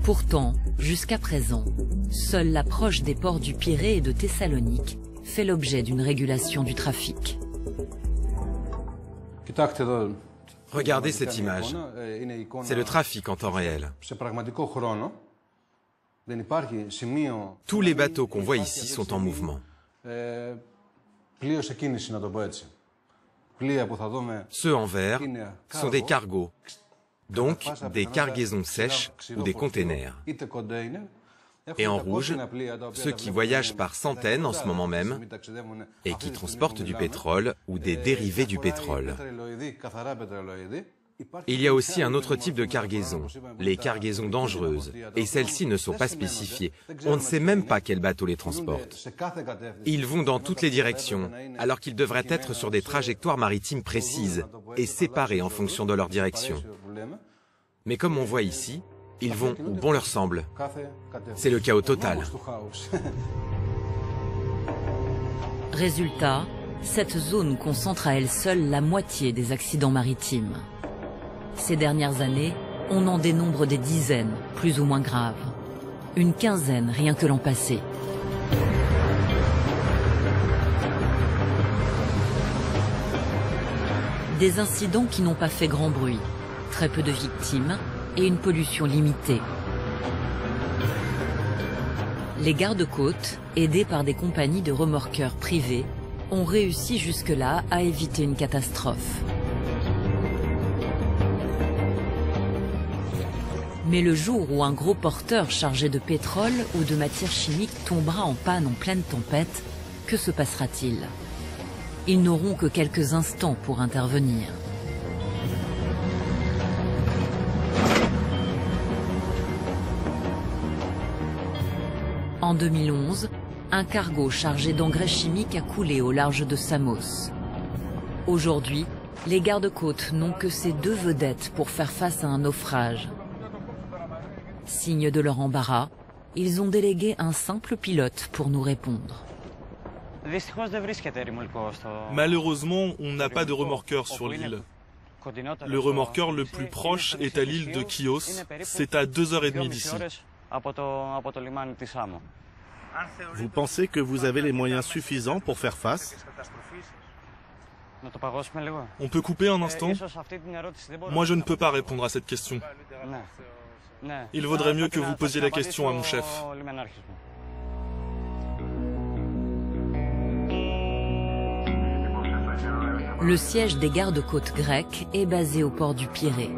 A: Pourtant, jusqu'à présent, seule l'approche des ports du Pirée et de Thessalonique fait l'objet d'une régulation du trafic.
O: Regardez cette image. C'est le trafic en temps réel. Tous les bateaux qu'on voit ici sont en mouvement. Ceux en vert sont des cargos, donc des cargaisons sèches ou des containers. Et en rouge, ceux qui voyagent par centaines en ce moment même et qui transportent du pétrole ou des dérivés du pétrole. Il y a aussi un autre type de cargaison, les cargaisons dangereuses, et celles-ci ne sont pas spécifiées. On ne sait même pas quel bateau les transporte. Ils vont dans toutes les directions, alors qu'ils devraient être sur des trajectoires maritimes précises et séparées en fonction de leur direction. Mais comme on voit ici, ils vont où bon leur semble. C'est le chaos total.
A: Résultat, cette zone concentre à elle seule la moitié des accidents maritimes. Ces dernières années, on en dénombre des dizaines, plus ou moins graves. Une quinzaine rien que l'an passé. Des incidents qui n'ont pas fait grand bruit, très peu de victimes et une pollution limitée. Les gardes-côtes, aidés par des compagnies de remorqueurs privés, ont réussi jusque-là à éviter une catastrophe. Mais le jour où un gros porteur chargé de pétrole ou de matières chimiques tombera en panne en pleine tempête, que se passera-t-il? Ils n'auront que quelques instants pour intervenir. En 2011, un cargo chargé d'engrais chimiques a coulé au large de Samos. Aujourd'hui, les gardes-côtes n'ont que ces deux vedettes pour faire face à un naufrage. Signe de leur embarras, ils ont délégué un simple pilote pour nous répondre.
Q: Malheureusement, on n'a pas de remorqueur sur l'île. Le remorqueur le plus proche est à l'île de Chios, c'est à 2h30 d'ici.
N: Vous pensez que vous avez les moyens suffisants pour faire face?
Q: On peut couper un instant? Moi, je ne peux pas répondre à cette question. Il vaudrait mieux que vous posiez la question à mon chef.
A: Le siège des gardes-côtes grecs est basé au port du Pirée.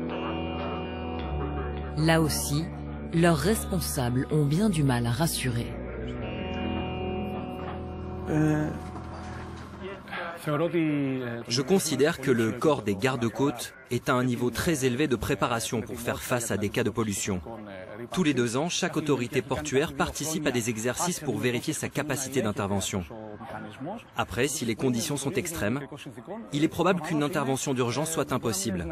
A: Là aussi, leurs responsables ont bien du mal à rassurer.
D: Je considère que le corps des gardes-côtes est à un niveau très élevé de préparation pour faire face à des cas de pollution. Tous les 2 ans, chaque autorité portuaire participe à des exercices pour vérifier sa capacité d'intervention. Après, si les conditions sont extrêmes, il est probable qu'une intervention d'urgence soit impossible.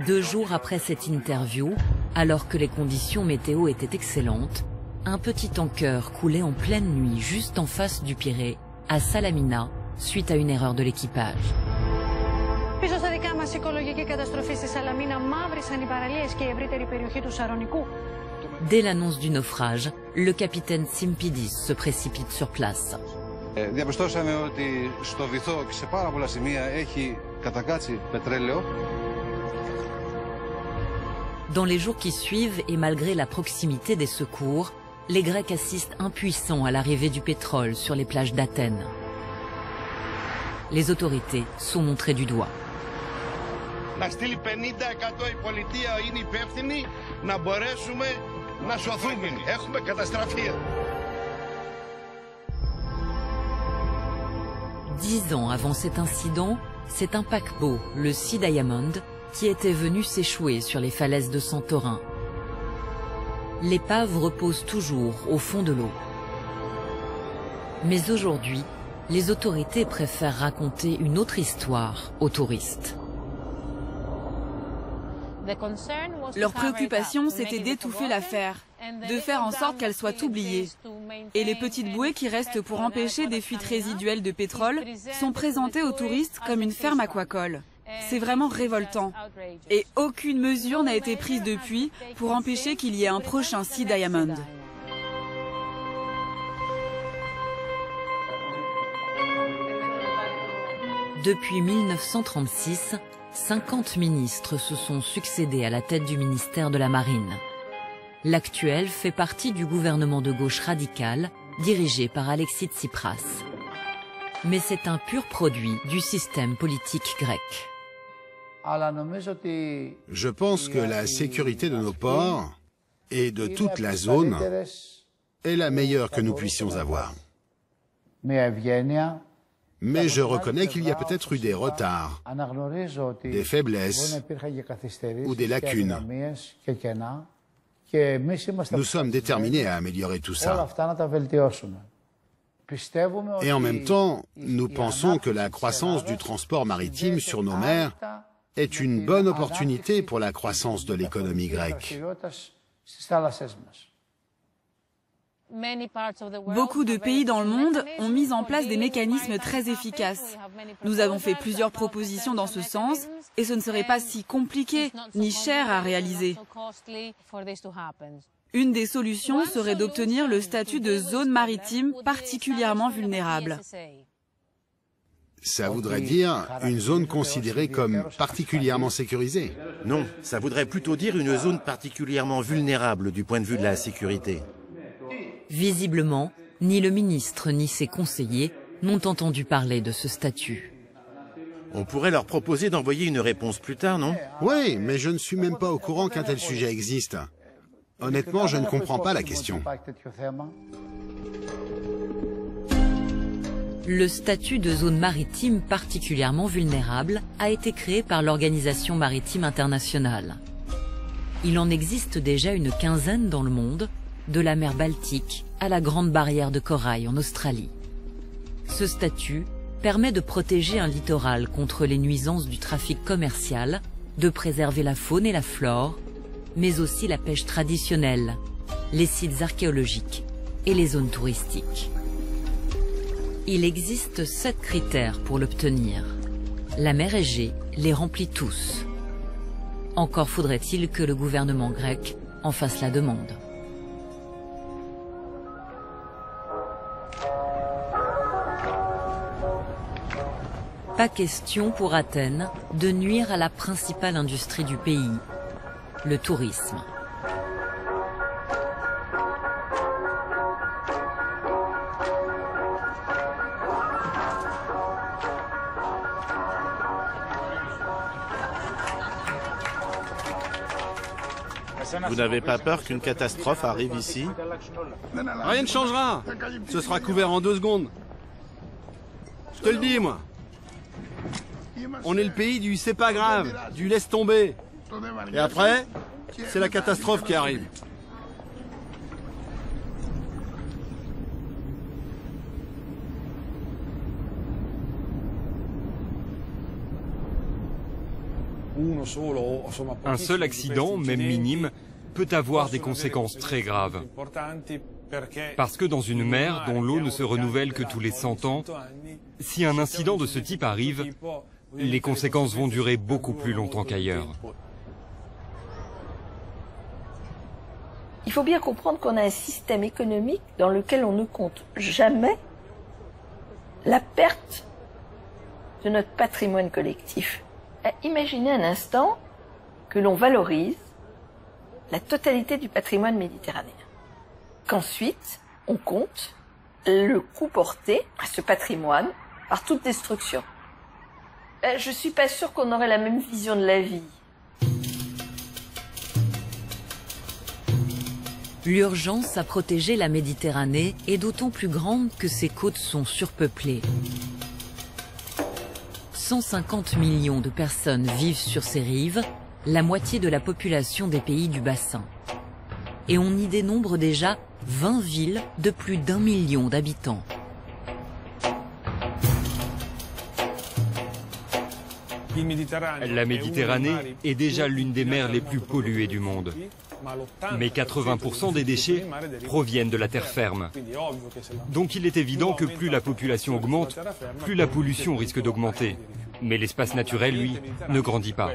A: 2 jours après cette interview, alors que les conditions météo étaient excellentes, un petit tanker coulait en pleine nuit juste en face du Pirée, à Salamina, suite à une erreur de l'équipage. Dès l'annonce du naufrage, le capitaine Simpidis se précipite sur place. Dans les jours qui suivent et malgré la proximité des secours, les Grecs assistent impuissants à l'arrivée du pétrole sur les plages d'Athènes. Les autorités sont montrées du doigt.
V: Να στείλει 50-100 η πολιτεία είναι υπεύθυνη να μπορέσουμε να σωθούμε. Έχουμε καταστραφεί.
A: 10 ans avant cet incident, c'est un paquebot, le Sea Diamond, qui était venu s'échouer sur les falaises de Santorin. L'épave repose toujours au fond de l'eau. Mais aujourd'hui, les autorités préfèrent raconter une autre histoire aux touristes.
E: Leur préoccupation, c'était d'étouffer l'affaire, de faire en sorte qu'elle soit oubliée. Et les petites bouées qui restent pour empêcher des fuites résiduelles de pétrole sont présentées aux touristes comme une ferme aquacole. C'est vraiment révoltant. Et aucune mesure n'a été prise depuis pour empêcher qu'il y ait un prochain Sea Diamond.
A: Depuis 1936, 50 ministres se sont succédés à la tête du ministère de la Marine. L'actuel fait partie du gouvernement de gauche radical, dirigé par Alexis Tsipras. Mais c'est un pur produit du système politique grec.
K: Je pense que la sécurité de nos ports et de toute la zone est la meilleure que nous puissions avoir. Mais je reconnais qu'il y a peut-être eu des retards, des faiblesses ou des lacunes. Nous sommes déterminés à améliorer tout ça. Et en même temps, nous pensons que la croissance du transport maritime sur nos mers est une bonne opportunité pour la croissance de l'économie grecque.
E: Beaucoup de pays dans le monde ont mis en place des mécanismes très efficaces. Nous avons fait plusieurs propositions dans ce sens et ce ne serait pas si compliqué ni cher à réaliser. Une des solutions serait d'obtenir le statut de zone maritime particulièrement vulnérable.
K: Ça voudrait dire une zone considérée comme particulièrement sécurisée?
H: Non, ça voudrait plutôt dire une zone particulièrement vulnérable du point de vue de la sécurité.
A: Visiblement, ni le ministre ni ses conseillers n'ont entendu parler de ce statut.
H: On pourrait leur proposer d'envoyer une réponse plus tard, non?
K: Oui, mais je ne suis même pas au courant qu'un tel sujet existe. Honnêtement, je ne comprends pas la question.
A: Le statut de zone maritime particulièrement vulnérable a été créé par l'Organisation maritime internationale. Il en existe déjà une quinzaine dans le monde, de la mer Baltique à la Grande Barrière de Corail en Australie. Ce statut permet de protéger un littoral contre les nuisances du trafic commercial, de préserver la faune et la flore, mais aussi la pêche traditionnelle, les sites archéologiques et les zones touristiques. Il existe 7 critères pour l'obtenir. La mer Égée les remplit tous. Encore faudrait-il que le gouvernement grec en fasse la demande. Pas question pour Athènes de nuire à la principale industrie du pays, le tourisme.
N: Vous n'avez pas peur qu'une catastrophe arrive ici?
L: Rien ne changera. Ce sera couvert en 2 secondes. Je te le dis, moi. On est le pays du c'est pas grave, du laisse tomber. Et après, c'est la catastrophe qui arrive.
F: Un seul accident, même minime, peut avoir des conséquences très graves. Parce que dans une mer dont l'eau ne se renouvelle que tous les 100 ans, si un incident de ce type arrive, les conséquences vont durer beaucoup plus longtemps qu'ailleurs.
C: Il faut bien comprendre qu'on a un système économique dans lequel on ne compte jamais la perte de notre patrimoine collectif. Imaginez un instant que l'on valorise la totalité du patrimoine méditerranéen. Qu'ensuite, on compte le coût porté à ce patrimoine par toute destruction. Je suis pas sûre qu'on aurait la même vision de la vie.
A: L'urgence à protéger la Méditerranée est d'autant plus grande que ses côtes sont surpeuplées. 150 millions de personnes vivent sur ces rives, la moitié de la population des pays du bassin. Et on y dénombre déjà 20 villes de plus d'1 million d'habitants.
F: La Méditerranée est déjà l'une des mers les plus polluées du monde. Mais 80% des déchets proviennent de la terre ferme. Donc il est évident que plus la population augmente, plus la pollution risque d'augmenter. Mais l'espace naturel, lui, ne grandit pas.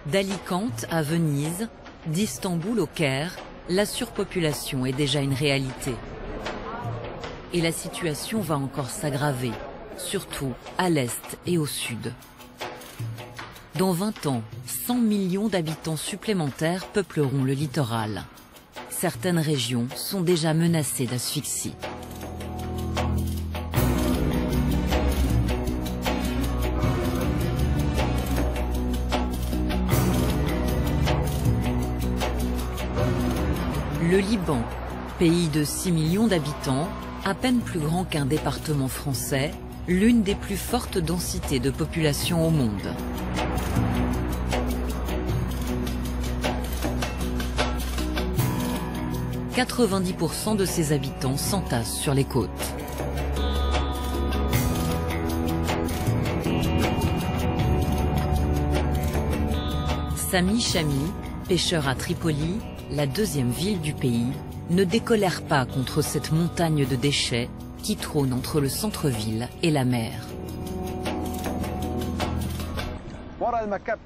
A: D'Alicante à Venise, d'Istanbul au Caire, la surpopulation est déjà une réalité. Et la situation va encore s'aggraver, surtout à l'est et au sud. Dans 20 ans, 100 millions d'habitants supplémentaires peupleront le littoral. Certaines régions sont déjà menacées d'asphyxie. Le Liban, pays de 6 millions d'habitants, à peine plus grand qu'un département français, l'une des plus fortes densités de population au monde. « 90% de ses habitants s'entassent sur les côtes. Sami Chami, pêcheur à Tripoli, la deuxième ville du pays, ne décolère pas contre cette montagne de déchets qui trône entre le centre-ville et la mer.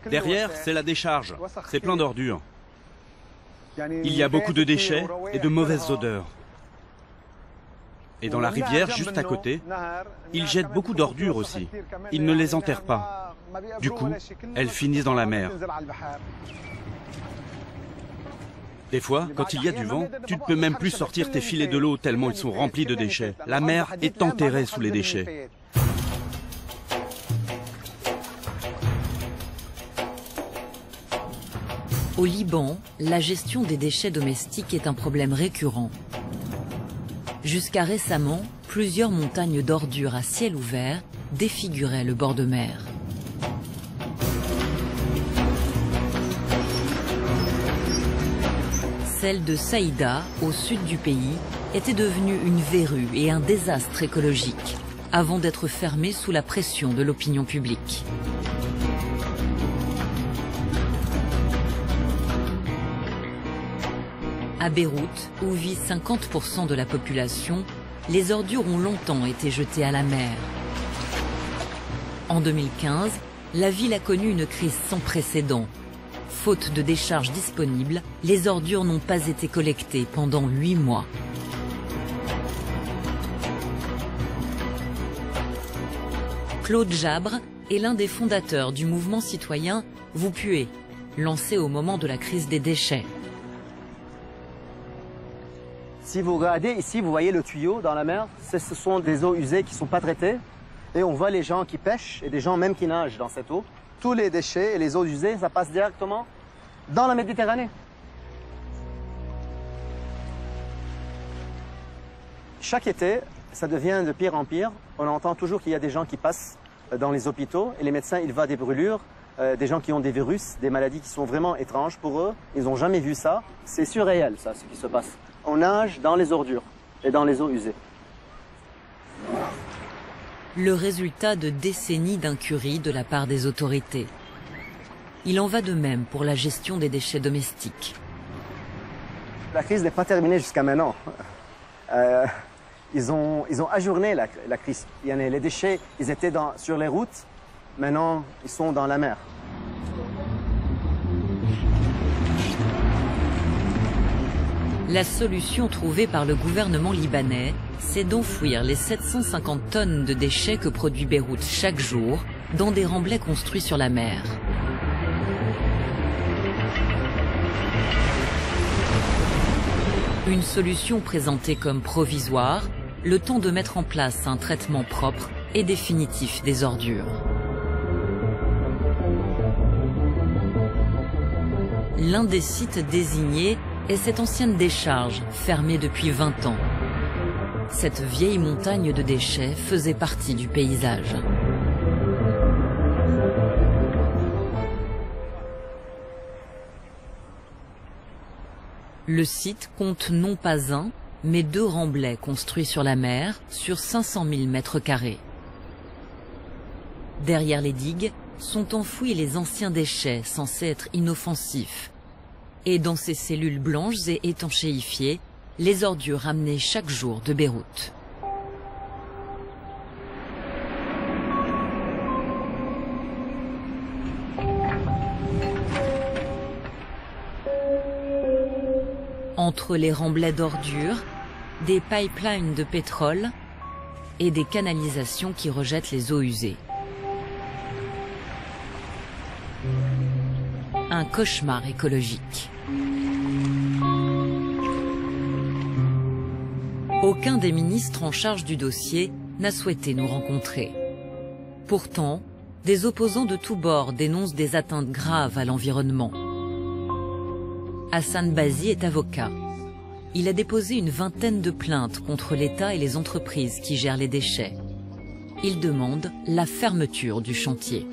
S: Derrière, c'est la décharge. C'est plein d'ordures. Il y a beaucoup de déchets et de mauvaises odeurs. Et dans la rivière, juste à côté, ils jettent beaucoup d'ordures aussi. Ils ne les enterrent pas. Du coup, elles finissent dans la mer. Des fois, quand il y a du vent, tu ne peux même plus sortir tes filets de l'eau tellement ils sont remplis de déchets. La mer est enterrée sous les déchets.
A: Au Liban, la gestion des déchets domestiques est un problème récurrent. Jusqu'à récemment, plusieurs montagnes d'ordures à ciel ouvert défiguraient le bord de mer. Celle de Saïda, au sud du pays, était devenue une verrue et un désastre écologique, avant d'être fermée sous la pression de l'opinion publique. À Beyrouth, où vit 50% de la population, les ordures ont longtemps été jetées à la mer. En 2015, la ville a connu une crise sans précédent. Faute de décharges disponibles, les ordures n'ont pas été collectées pendant 8 mois. Claude Jabre est l'un des fondateurs du mouvement citoyen Vous puez, lancé au moment de la crise des déchets.
J: Si vous regardez ici, vous voyez le tuyau dans la mer, ce sont des eaux usées qui ne sont pas traitées. Et on voit les gens qui pêchent et des gens même qui nagent dans cette eau. tous les déchets et les eaux usées, ça passe directement dans la Méditerranée. Chaque été, ça devient de pire en pire. On entend toujours qu'il y a des gens qui passent dans les hôpitaux et les médecins, ils voient des brûlures, des gens qui ont des virus, des maladies qui sont vraiment étranges pour eux. Ils n'ont jamais vu ça. C'est surréel, ça, ce qui se passe. On nage dans les ordures et dans les eaux usées.
A: Le résultat de décennies d'incurie de la part des autorités. Il en va de même pour la gestion des déchets domestiques.
J: La crise n'est pas terminée jusqu'à maintenant. Ils ont ajourné la crise. Les déchets, ils étaient sur les routes. Maintenant, ils sont dans la mer.
A: La solution trouvée par le gouvernement libanais, c'est d'enfouir les 750 tonnes de déchets que produit Beyrouth chaque jour dans des remblais construits sur la mer. Une solution présentée comme provisoire, le temps de mettre en place un traitement propre et définitif des ordures. L'un des sites désignés est cette ancienne décharge, fermée depuis 20 ans. Cette vieille montagne de déchets faisait partie du paysage. Le site compte non pas un, mais 2 remblais construits sur la mer, sur 500 000 mètres carrés. Derrière les digues sont enfouis les anciens déchets censés être inoffensifs. Et dans ces cellules blanches et étanchéifiées, les ordures ramenées chaque jour de Beyrouth. Entre les remblais d'ordures, des pipelines de pétrole et des canalisations qui rejettent les eaux usées. Un cauchemar écologique. Aucun des ministres en charge du dossier n'a souhaité nous rencontrer. Pourtant, des opposants de tous bords dénoncent des atteintes graves à l'environnement. Hassan Bazi est avocat. Il a déposé une vingtaine de plaintes contre l'État et les entreprises qui gèrent les déchets. Il demande la fermeture du chantier.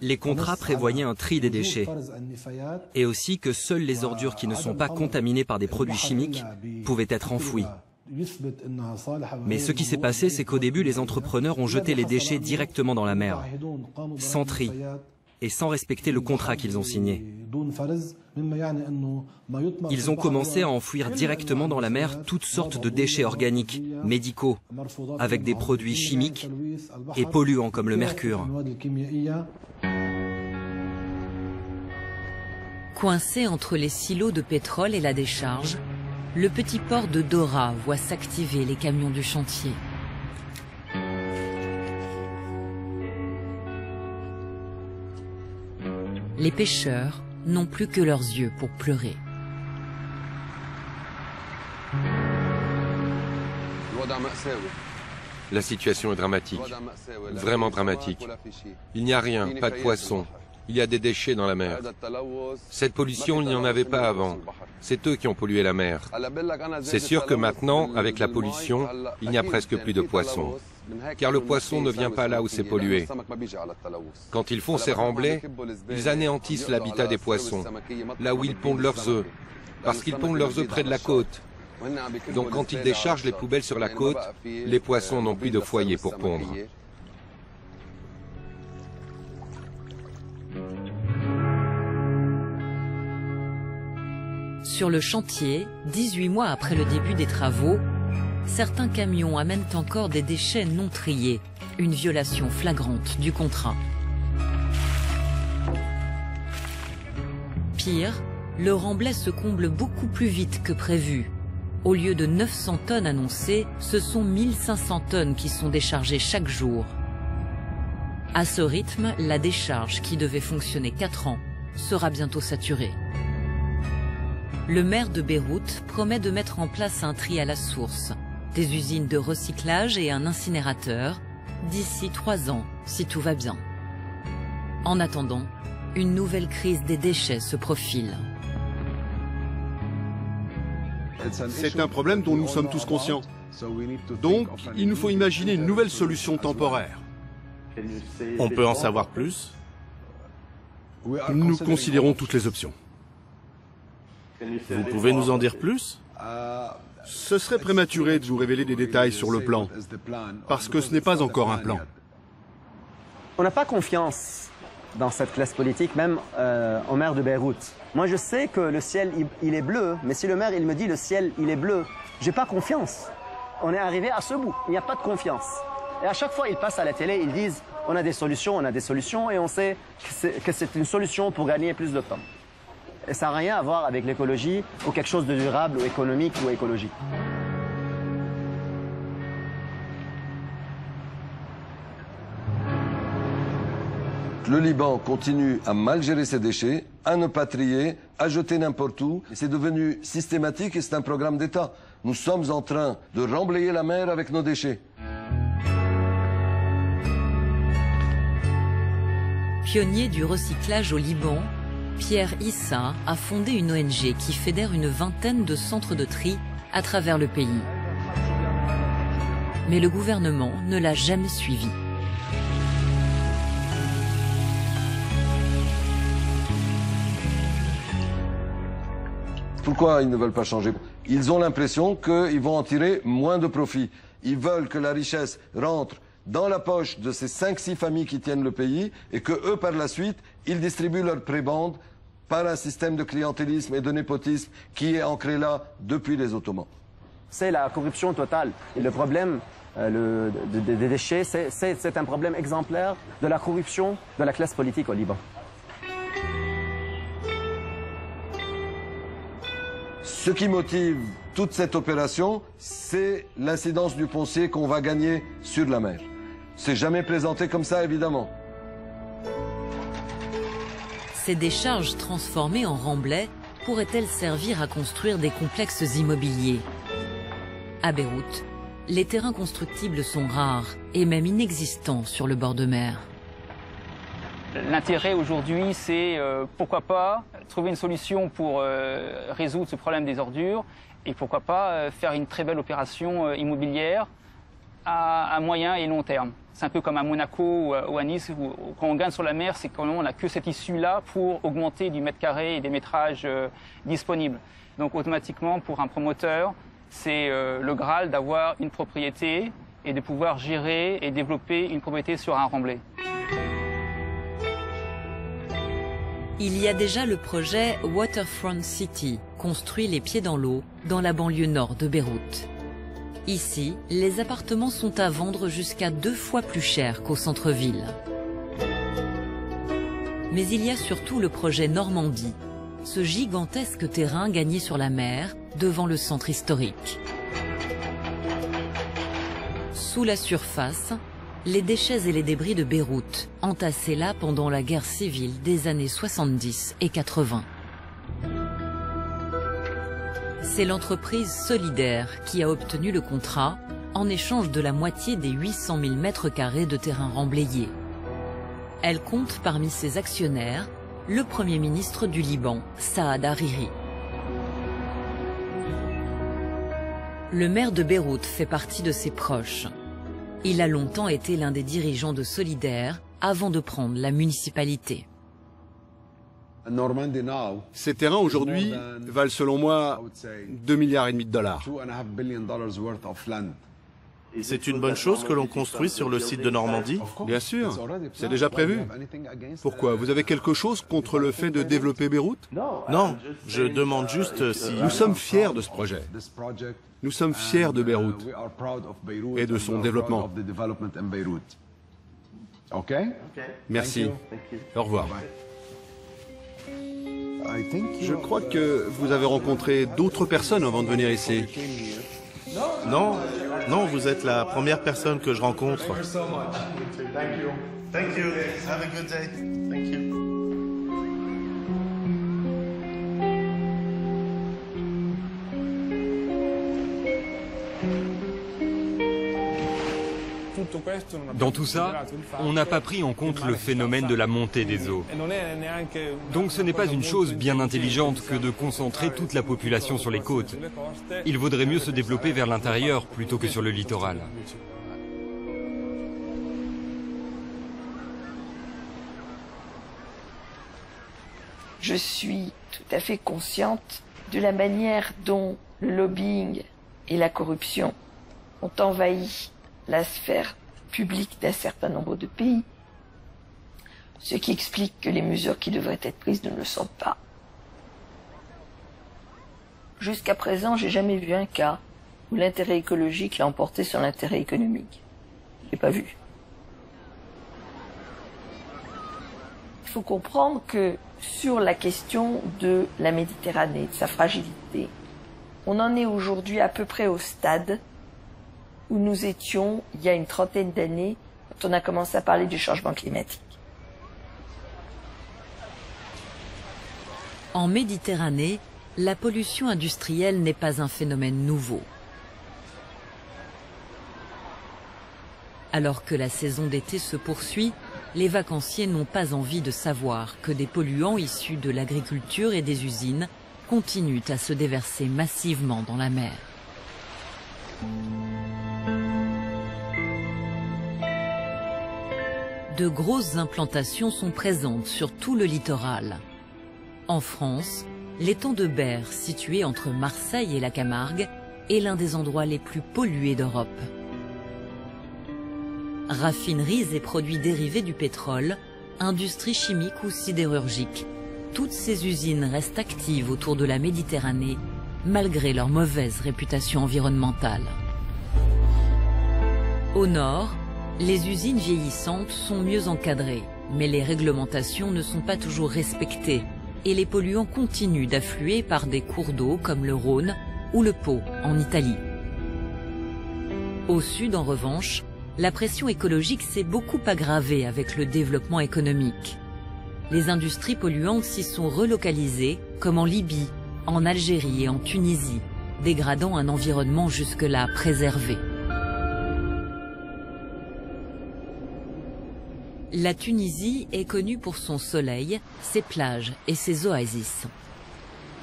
D: Les contrats prévoyaient un tri des déchets et aussi que seules les ordures qui ne sont pas contaminées par des produits chimiques pouvaient être enfouies. Mais ce qui s'est passé, c'est qu'au début, les entrepreneurs ont jeté les déchets directement dans la mer, sans tri et sans respecter le contrat qu'ils ont signé. Ils ont commencé à enfouir directement dans la mer toutes sortes de déchets organiques, médicaux, avec des produits chimiques et polluants comme le mercure.
A: Coincé entre les silos de pétrole et la décharge, le petit port de Dora voit s'activer les camions du chantier. Les pêcheurs n'ont plus que leurs yeux pour pleurer.
I: La situation est dramatique, vraiment dramatique. Il n'y a rien, pas de poissons. Il y a des déchets dans la mer. Cette pollution, il n'y en avait pas avant. C'est eux qui ont pollué la mer. C'est sûr que maintenant, avec la pollution, il n'y a presque plus de poissons. Car le poisson ne vient pas là où c'est pollué. Quand ils font ces remblais, ils anéantissent l'habitat des poissons, là où ils pondent leurs œufs, parce qu'ils pondent leurs œufs près de la côte. Donc quand ils déchargent les poubelles sur la côte, les poissons n'ont plus de foyer pour pondre.
A: Sur le chantier, 18 mois après le début des travaux, certains camions amènent encore des déchets non triés, une violation flagrante du contrat. Pire, le remblai se comble beaucoup plus vite que prévu. Au lieu de 900 tonnes annoncées, ce sont 1500 tonnes qui sont déchargées chaque jour. À ce rythme, la décharge, qui devait fonctionner 4 ans, sera bientôt saturée. Le maire de Beyrouth promet de mettre en place un tri à la source, des usines de recyclage et un incinérateur, d'ici 3 ans, si tout va bien. En attendant, une nouvelle crise des déchets se profile.
L: C'est un problème dont nous sommes tous conscients. Donc, il nous faut imaginer une nouvelle solution temporaire.
N: On peut en savoir plus?
L: Nous considérons toutes les options.
N: Vous pouvez nous en dire plus?
L: Ce serait prématuré de vous révéler des détails sur le plan, parce que ce n'est pas encore un plan.
J: On n'a pas confiance dans cette classe politique, même au maire de Beyrouth. Moi, je sais que le ciel, il est bleu, mais si le maire, il me dit le ciel, il est bleu, j'ai pas confiance. On est arrivé à ce bout, il n'y a pas de confiance. Et à chaque fois, ils passent à la télé, ils disent on a des solutions, et on sait que c'est une solution pour gagner plus de temps. Et ça n'a rien à voir avec l'écologie ou quelque chose de durable ou économique ou écologique.
G: Le Liban continue à mal gérer ses déchets, à ne pas trier, à jeter n'importe où. C'est devenu systématique et c'est un programme d'État. Nous sommes en train de remblayer la mer avec nos déchets.
A: Pionnier du recyclage au Liban, Pierre Issa a fondé une ONG qui fédère une vingtaine de centres de tri à travers le pays. Mais le gouvernement ne l'a jamais suivi.
G: Pourquoi ils ne veulent pas changer? Ils ont l'impression qu'ils vont en tirer moins de profit. Ils veulent que la richesse rentre dans la poche de ces 5-6 familles qui tiennent le pays et que eux, par la suite, ils distribuent leur prébande par un système de clientélisme et de népotisme qui est ancré là depuis les Ottomans.
J: C'est la corruption totale. Et le problème des déchets, c'est un problème exemplaire de la corruption de la classe politique au Liban.
G: Ce qui motive toute cette opération, c'est l'incidence du foncier qu'on va gagner sur la mer. C'est jamais présenté comme ça, évidemment.
A: Ces décharges transformées en remblais pourraient-elles servir à construire des complexes immobiliers? À Beyrouth, les terrains constructibles sont rares et même inexistants sur le bord de mer.
M: L'intérêt aujourd'hui, c'est pourquoi pas trouver une solution pour résoudre ce problème des ordures et pourquoi pas faire une très belle opération immobilière à moyen et long terme. C'est un peu comme à Monaco ou à Nice, où quand on gagne sur la mer, c'est quand on n'a que cette issue-là pour augmenter du mètre carré et des métrages disponibles. Donc automatiquement, pour un promoteur, c'est le Graal d'avoir une propriété et de pouvoir gérer et développer une propriété sur un remblai.
A: Il y a déjà le projet Waterfront City, construit les pieds dans l'eau, dans la banlieue nord de Beyrouth. Ici, les appartements sont à vendre jusqu'à 2 fois plus cher qu'au centre-ville. Mais il y a surtout le projet Normandie, ce gigantesque terrain gagné sur la mer, devant le centre historique. Sous la surface, les déchets et les débris de Beyrouth, entassés là pendant la guerre civile des années 70 et 80. C'est l'entreprise Solidaire qui a obtenu le contrat en échange de la moitié des 800 000 mètres carrés de terrain remblayé. Elle compte parmi ses actionnaires le Premier ministre du Liban, Saad Hariri. Le maire de Beyrouth fait partie de ses proches. Il a longtemps été l'un des dirigeants de Solidaire avant de prendre la municipalité.
L: Ces terrains aujourd'hui valent selon moi 2,5 milliards de dollars.
N: C'est une bonne chose que l'on construise sur le site de Normandie?
L: Bien sûr, c'est déjà prévu. Pourquoi? Vous avez quelque chose contre le fait de développer Beyrouth?
N: Non, je demande juste si...
L: Nous sommes fiers de ce projet. Nous sommes fiers de Beyrouth et de son développement. Merci. Au revoir. Je crois que vous avez rencontré d'autres personnes avant de venir ici.
N: Non, non, vous êtes la première personne que je rencontre.
W: Thank you. Have a good day. Thank you.
F: Dans tout ça, on n'a pas pris en compte le phénomène de la montée des eaux. Donc ce n'est pas une chose bien intelligente que de concentrer toute la population sur les côtes. Il vaudrait mieux se développer vers l'intérieur plutôt que sur le littoral.
C: Je suis tout à fait consciente de la manière dont le lobbying et la corruption ont envahi la sphère publique d'un certain nombre de pays, ce qui explique que les mesures qui devraient être prises ne le sont pas. Jusqu'à présent, j'ai jamais vu un cas où l'intérêt écologique l'a emporté sur l'intérêt économique. Je l'ai pas vu. Il faut comprendre que sur la question de la Méditerranée, de sa fragilité, on en est aujourd'hui à peu près au stade où nous étions il y a une trentaine d'années quand on a commencé à parler du changement climatique.
A: En Méditerranée, la pollution industrielle n'est pas un phénomène nouveau. Alors que la saison d'été se poursuit, les vacanciers n'ont pas envie de savoir que des polluants issus de l'agriculture et des usines continuent à se déverser massivement dans la mer. De grosses implantations sont présentes sur tout le littoral. En France, l'étang de Berre, situé entre Marseille et la Camargue, est l'un des endroits les plus pollués d'Europe. Raffineries et produits dérivés du pétrole, industries chimiques ou sidérurgiques, toutes ces usines restent actives autour de la Méditerranée, malgré leur mauvaise réputation environnementale. Au nord, les usines vieillissantes sont mieux encadrées, mais les réglementations ne sont pas toujours respectées et les polluants continuent d'affluer par des cours d'eau comme le Rhône ou le Pô en Italie. Au sud, en revanche, la pression écologique s'est beaucoup aggravée avec le développement économique. Les industries polluantes s'y sont relocalisées, comme en Libye, en Algérie et en Tunisie, dégradant un environnement jusque-là préservé. La Tunisie est connue pour son soleil, ses plages et ses oasis.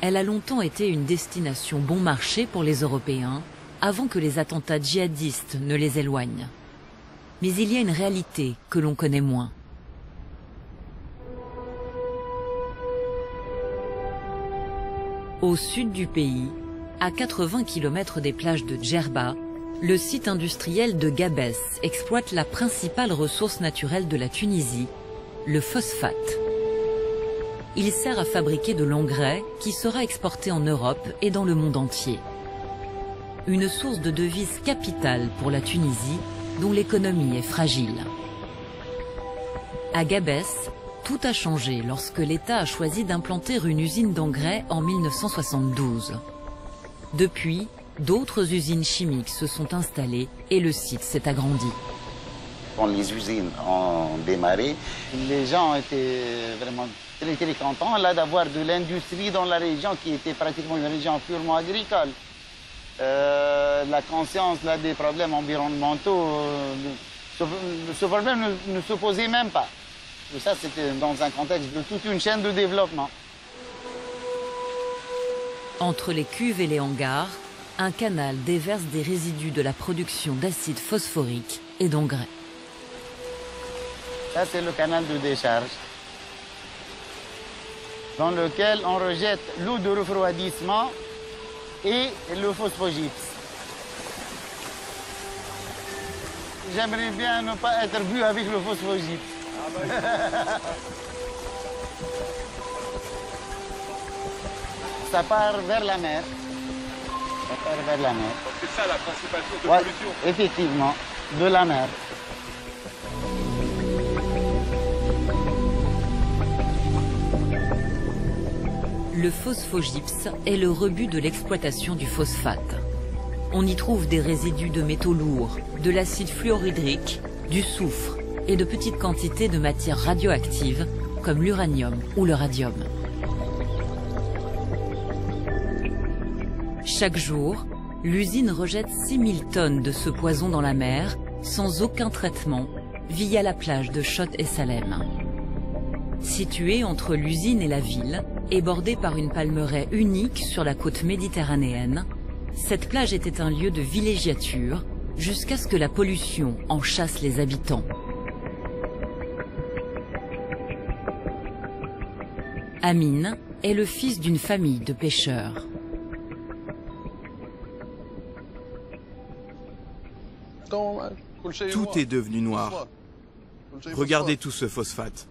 A: Elle a longtemps été une destination bon marché pour les Européens, avant que les attentats djihadistes ne les éloignent. Mais il y a une réalité que l'on connaît moins. Au sud du pays, à 80 km des plages de Djerba, le site industriel de Gabès exploite la principale ressource naturelle de la Tunisie, le phosphate. Il sert à fabriquer de l'engrais qui sera exporté en Europe et dans le monde entier. Une source de devises capitale pour la Tunisie, dont l'économie est fragile. À Gabès, tout a changé lorsque l'État a choisi d'implanter une usine d'engrais en 1972. Depuis, d'autres usines chimiques se sont installées et le site s'est agrandi.
P: Quand les usines ont démarré, les gens étaient vraiment très contents là d'avoir de l'industrie dans la région qui était pratiquement une région purement agricole. La conscience là, des problèmes environnementaux, ce problème ne se posait même pas. Tout ça, c'était dans un contexte de toute une chaîne de développement.
A: Entre les cuves et les hangars, un canal déverse des résidus de la production d'acide phosphorique et d'engrais.
P: Ça, c'est le canal de décharge, dans lequel on rejette l'eau de refroidissement et le phosphogypse. J'aimerais bien ne pas être bu avec le phosphogypse. Ça part vers la mer. Ça part vers la mer.
V: C'est ça la principale source de pollution.
P: Effectivement, de la mer.
A: Le phosphogypse est le rebut de l'exploitation du phosphate. On y trouve des résidus de métaux lourds, de l'acide fluorhydrique, du soufre et de petites quantités de matières radioactives comme l'uranium ou le radium. Chaque jour, l'usine rejette 6000 tonnes de ce poison dans la mer, sans aucun traitement, via la plage de Chott et Salem. Située entre l'usine et la ville, et bordée par une palmeraie unique sur la côte méditerranéenne, cette plage était un lieu de villégiature jusqu'à ce que la pollution en chasse les habitants. Amin est le fils d'une famille de pêcheurs.
O: Tout est devenu noir. Regardez tout ce phosphate.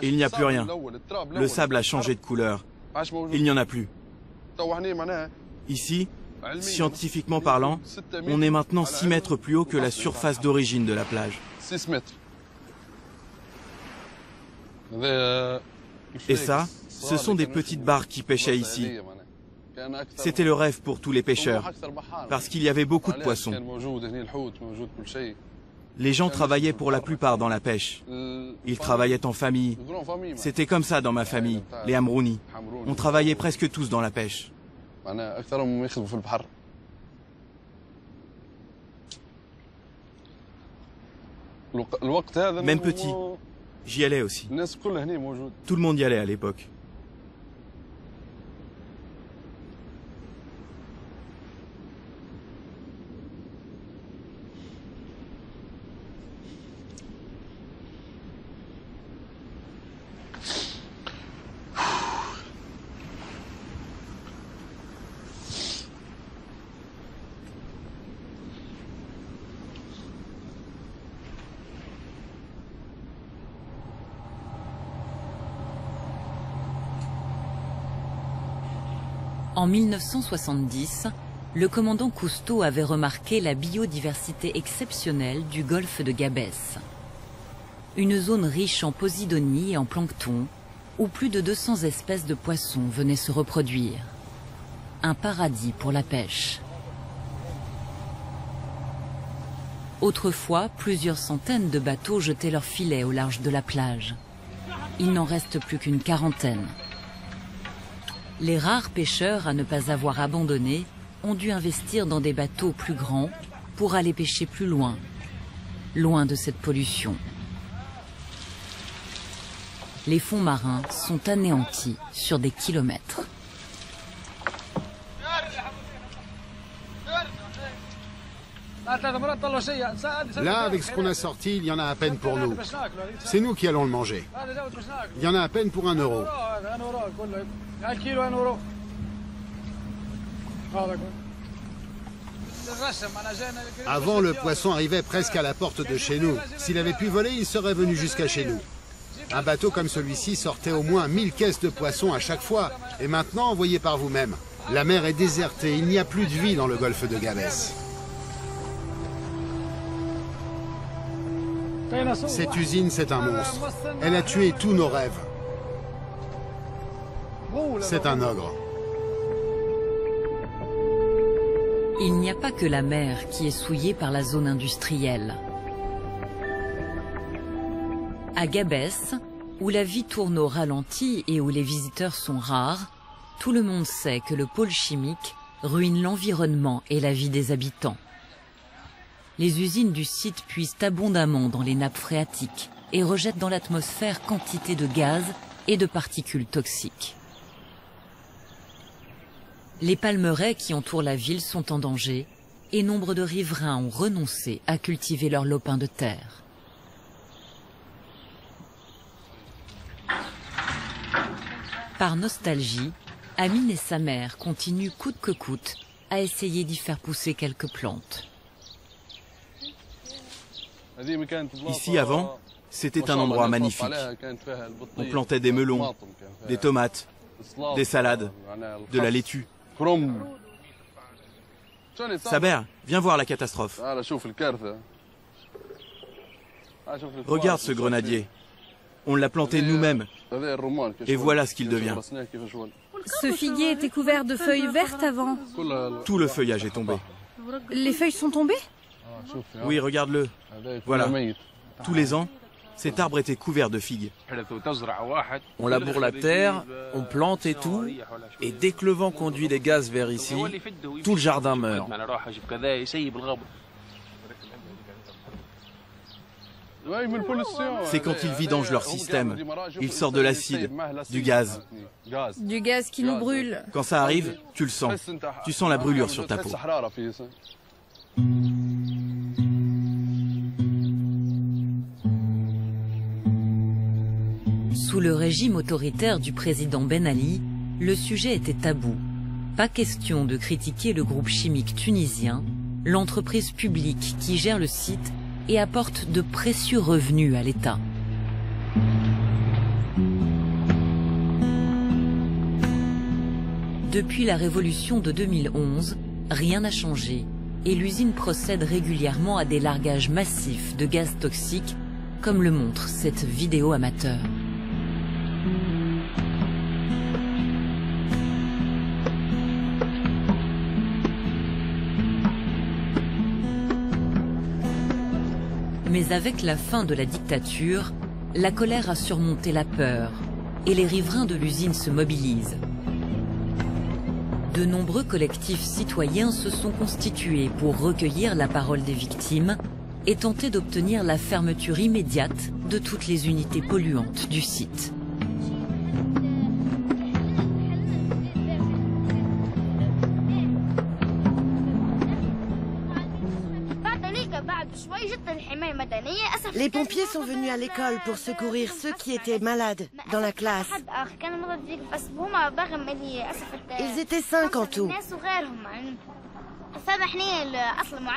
O: Il n'y a plus rien. Le sable a changé de couleur. Il n'y en a plus. Ici, scientifiquement parlant, on est maintenant 6 mètres plus haut que la surface d'origine de la plage. Et ça, ce sont des petites barques qui pêchaient ici. C'était le rêve pour tous les pêcheurs, parce qu'il y avait beaucoup de poissons. Les gens travaillaient pour la plupart dans la pêche. Ils travaillaient en famille. C'était comme ça dans ma famille, les Amrouni. On travaillait presque tous dans la pêche. Même petit, j'y allais aussi. Tout le monde y allait à l'époque.
A: En 1970, le commandant Cousteau avait remarqué la biodiversité exceptionnelle du golfe de Gabès. Une zone riche en posidonie et en plancton, où plus de 200 espèces de poissons venaient se reproduire. Un paradis pour la pêche. Autrefois, plusieurs centaines de bateaux jetaient leurs filets au large de la plage. Il n'en reste plus qu'une quarantaine. Les rares pêcheurs à ne pas avoir abandonné ont dû investir dans des bateaux plus grands pour aller pêcher plus loin, loin de cette pollution. Les fonds marins sont anéantis sur des kilomètres.
K: Là, avec ce qu'on a sorti, il y en a à peine pour nous. C'est nous qui allons le manger. Il y en a à peine pour 1 euro. Avant, le poisson arrivait presque à la porte de chez nous. S'il avait pu voler, il serait venu jusqu'à chez nous. Un bateau comme celui-ci sortait au moins 1000 caisses de poissons à chaque fois. Et maintenant, voyez par vous-même, la mer est désertée, il n'y a plus de vie dans le golfe de Gabès. Cette usine, c'est un monstre. Elle a tué tous nos rêves. C'est un ogre.
A: Il n'y a pas que la mer qui est souillée par la zone industrielle. À Gabès, où la vie tourne au ralenti et où les visiteurs sont rares, tout le monde sait que le pôle chimique ruine l'environnement et la vie des habitants. Les usines du site puisent abondamment dans les nappes phréatiques et rejettent dans l'atmosphère quantité de gaz et de particules toxiques. Les palmeraies qui entourent la ville sont en danger et nombre de riverains ont renoncé à cultiver leurs lopins de terre. Par nostalgie, Amin et sa mère continuent coûte que coûte à essayer d'y faire pousser quelques plantes.
O: Ici, avant, c'était un endroit magnifique. On plantait des melons, des tomates, des salades, de la laitue. Saber, viens voir la catastrophe. Regarde ce grenadier. On l'a planté nous-mêmes. Et voilà ce qu'il devient.
R: Ce figuier était couvert de feuilles vertes avant.
O: Tout le feuillage est tombé.
R: Les feuilles sont tombées?
O: Oui, regarde-le. Voilà. Tous les ans, cet arbre était couvert de figues. On laboure la terre, on plante et tout, et dès que le vent conduit les gaz vers ici, tout le jardin meurt.
N: C'est quand ils vidangent leur système. Ils sortent de l'acide, du gaz.
R: Du gaz qui nous brûle.
N: Quand ça arrive, tu le sens. Tu sens la brûlure sur ta peau.
A: Sous le régime autoritaire du président Ben Ali, le sujet était tabou. Pas question de critiquer le groupe chimique tunisien, l'entreprise publique qui gère le site et apporte de précieux revenus à l'État. Depuis la révolution de 2011, rien n'a changé et l'usine procède régulièrement à des largages massifs de gaz toxiques, comme le montre cette vidéo amateur. Mais avec la fin de la dictature, la colère a surmonté la peur et les riverains de l'usine se mobilisent. De nombreux collectifs citoyens se sont constitués pour recueillir la parole des victimes et tenter d'obtenir la fermeture immédiate de toutes les unités polluantes du site.
B: Les pompiers sont venus à l'école pour secourir ceux qui étaient malades dans la classe. Ils étaient 5 en tout.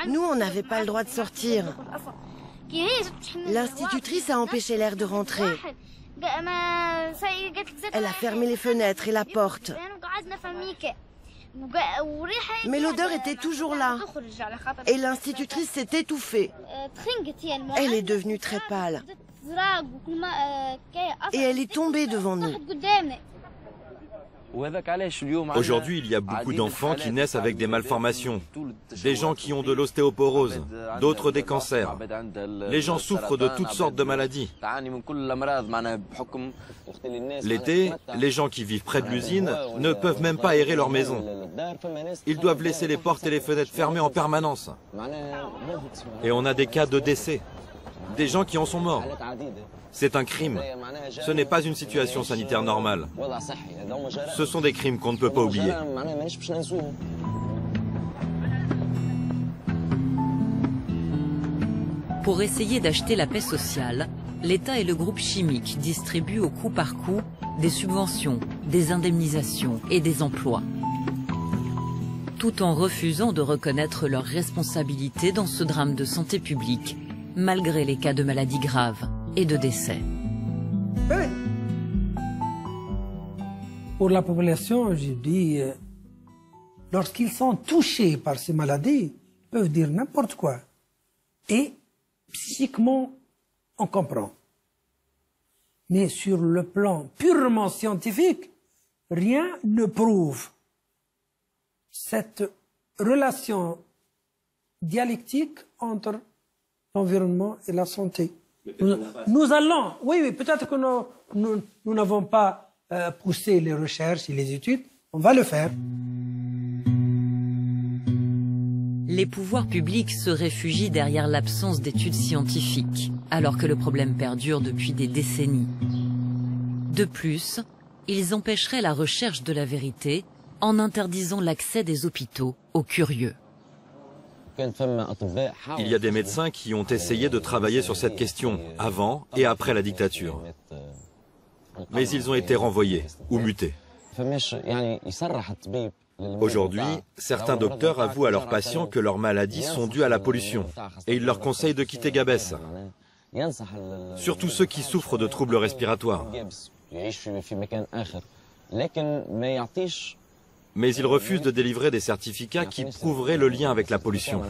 B: Nous, on n'avait pas le droit de sortir. L'institutrice a empêché l'air de rentrer. Elle a fermé les fenêtres et la porte. Mais l'odeur était toujours là. Et l'institutrice s'est étouffée. Elle est devenue très pâle. Et elle est tombée devant nous.
T: Aujourd'hui, il y a beaucoup d'enfants qui naissent avec des malformations, des gens qui ont de l'ostéoporose, d'autres des cancers. Les gens souffrent de toutes sortes de maladies. L'été, les gens qui vivent près de l'usine ne peuvent même pas aérer leur maison. Ils doivent laisser les portes et les fenêtres fermées en permanence. Et on a des cas de décès, des gens qui en sont morts. C'est un crime. Ce n'est pas une situation sanitaire normale. Ce sont des crimes qu'on ne peut pas oublier.
A: Pour essayer d'acheter la paix sociale, l'État et le groupe chimique distribuent au coup par coup des subventions, des indemnisations et des emplois, tout en refusant de reconnaître leurs responsabilités dans ce drame de santé publique, malgré les cas de maladies graves et de décès.
U: Pour la population, je dis, lorsqu'ils sont touchés par ces maladies, ils peuvent dire n'importe quoi. Et psychiquement, on comprend. Mais sur le plan purement scientifique, rien ne prouve cette relation dialectique entre l'environnement et la santé. Nous allons, oui, peut-être que nous n'avons pas poussé les recherches et les études, on va le faire.
A: Les pouvoirs publics se réfugient derrière l'absence d'études scientifiques, alors que le problème perdure depuis des décennies. De plus, ils empêcheraient la recherche de la vérité en interdisant l'accès des hôpitaux aux curieux.
T: Il y a des médecins qui ont essayé de travailler sur cette question avant et après la dictature. Mais ils ont été renvoyés ou mutés. Aujourd'hui, certains docteurs avouent à leurs patients que leurs maladies sont dues à la pollution et ils leur conseillent de quitter Gabès. Surtout ceux qui souffrent de troubles respiratoires. Mais ils refusent de délivrer des certificats qui prouveraient le lien avec la pollution.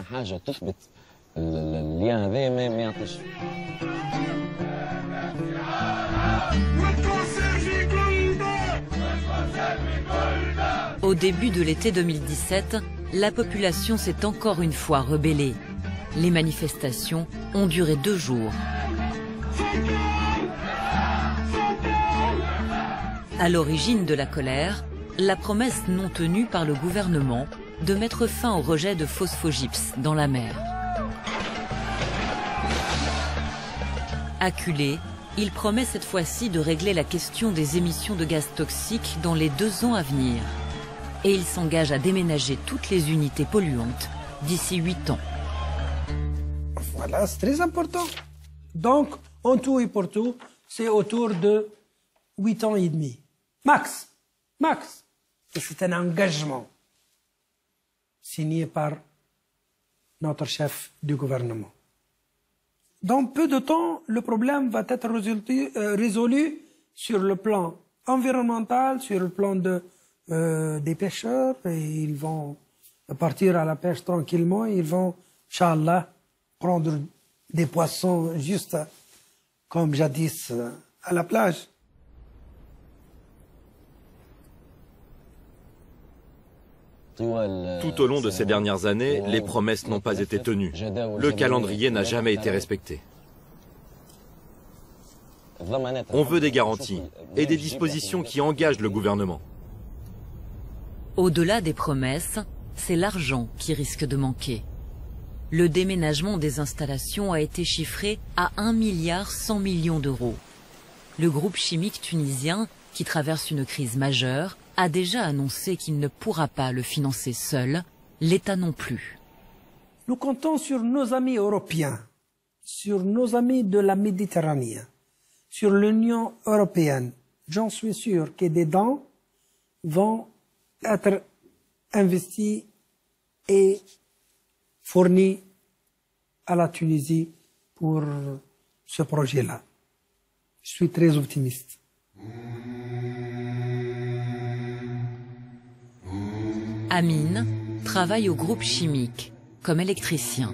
A: Au début de l'été 2017, la population s'est encore une fois rebellée. Les manifestations ont duré 2 jours. À l'origine de la colère, la promesse non tenue par le gouvernement de mettre fin au rejet de phosphogypse dans la mer. Acculé, il promet cette fois-ci de régler la question des émissions de gaz toxiques dans les 2 ans à venir. Et il s'engage à déménager toutes les unités polluantes d'ici 8 ans.
U: Voilà, c'est très important. Donc, en tout et pour tout, c'est autour de 8 ans et demi. Max. Max. Et c'est un engagement signé par notre chef du gouvernement. Dans peu de temps, le problème va être résolu sur le plan environnemental, sur le plan des pêcheurs, et ils vont partir à la pêche tranquillement, ils vont, Inch'Allah, prendre des poissons juste comme jadis à la plage.
T: Tout au long de ces dernières années, les promesses n'ont pas été tenues. Le calendrier n'a jamais été respecté. On veut des garanties et des dispositions qui engagent le gouvernement.
A: Au-delà des promesses, c'est l'argent qui risque de manquer. Le déménagement des installations a été chiffré à 1,1 milliard d'euros. Le groupe chimique tunisien, qui traverse une crise majeure, a déjà annoncé qu'il ne pourra pas le financer seul, l'État non plus.
U: Nous comptons sur nos amis européens, sur nos amis de la Méditerranée, sur l'Union européenne. J'en suis sûr que des dons vont être investis et fournis à la Tunisie pour ce projet-là. Je suis très optimiste.
A: Amin travaille au groupe chimique comme électricien.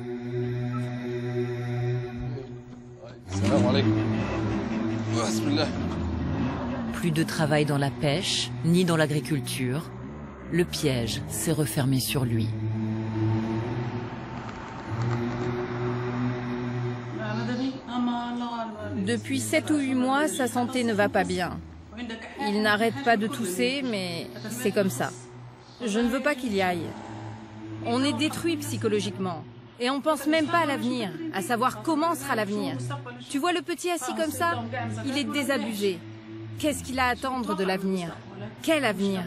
A: Plus de travail dans la pêche, ni dans l'agriculture. Le piège s'est refermé sur lui.
R: Depuis 7 ou 8 mois, sa santé ne va pas bien. Il n'arrête pas de tousser, mais c'est comme ça. Je ne veux pas qu'il y aille. On est détruit psychologiquement. Et on pense même pas à l'avenir, à savoir comment sera l'avenir. Tu vois le petit assis comme ça? Il est désabusé. Qu'est-ce qu'il a à attendre de l'avenir? Quel avenir?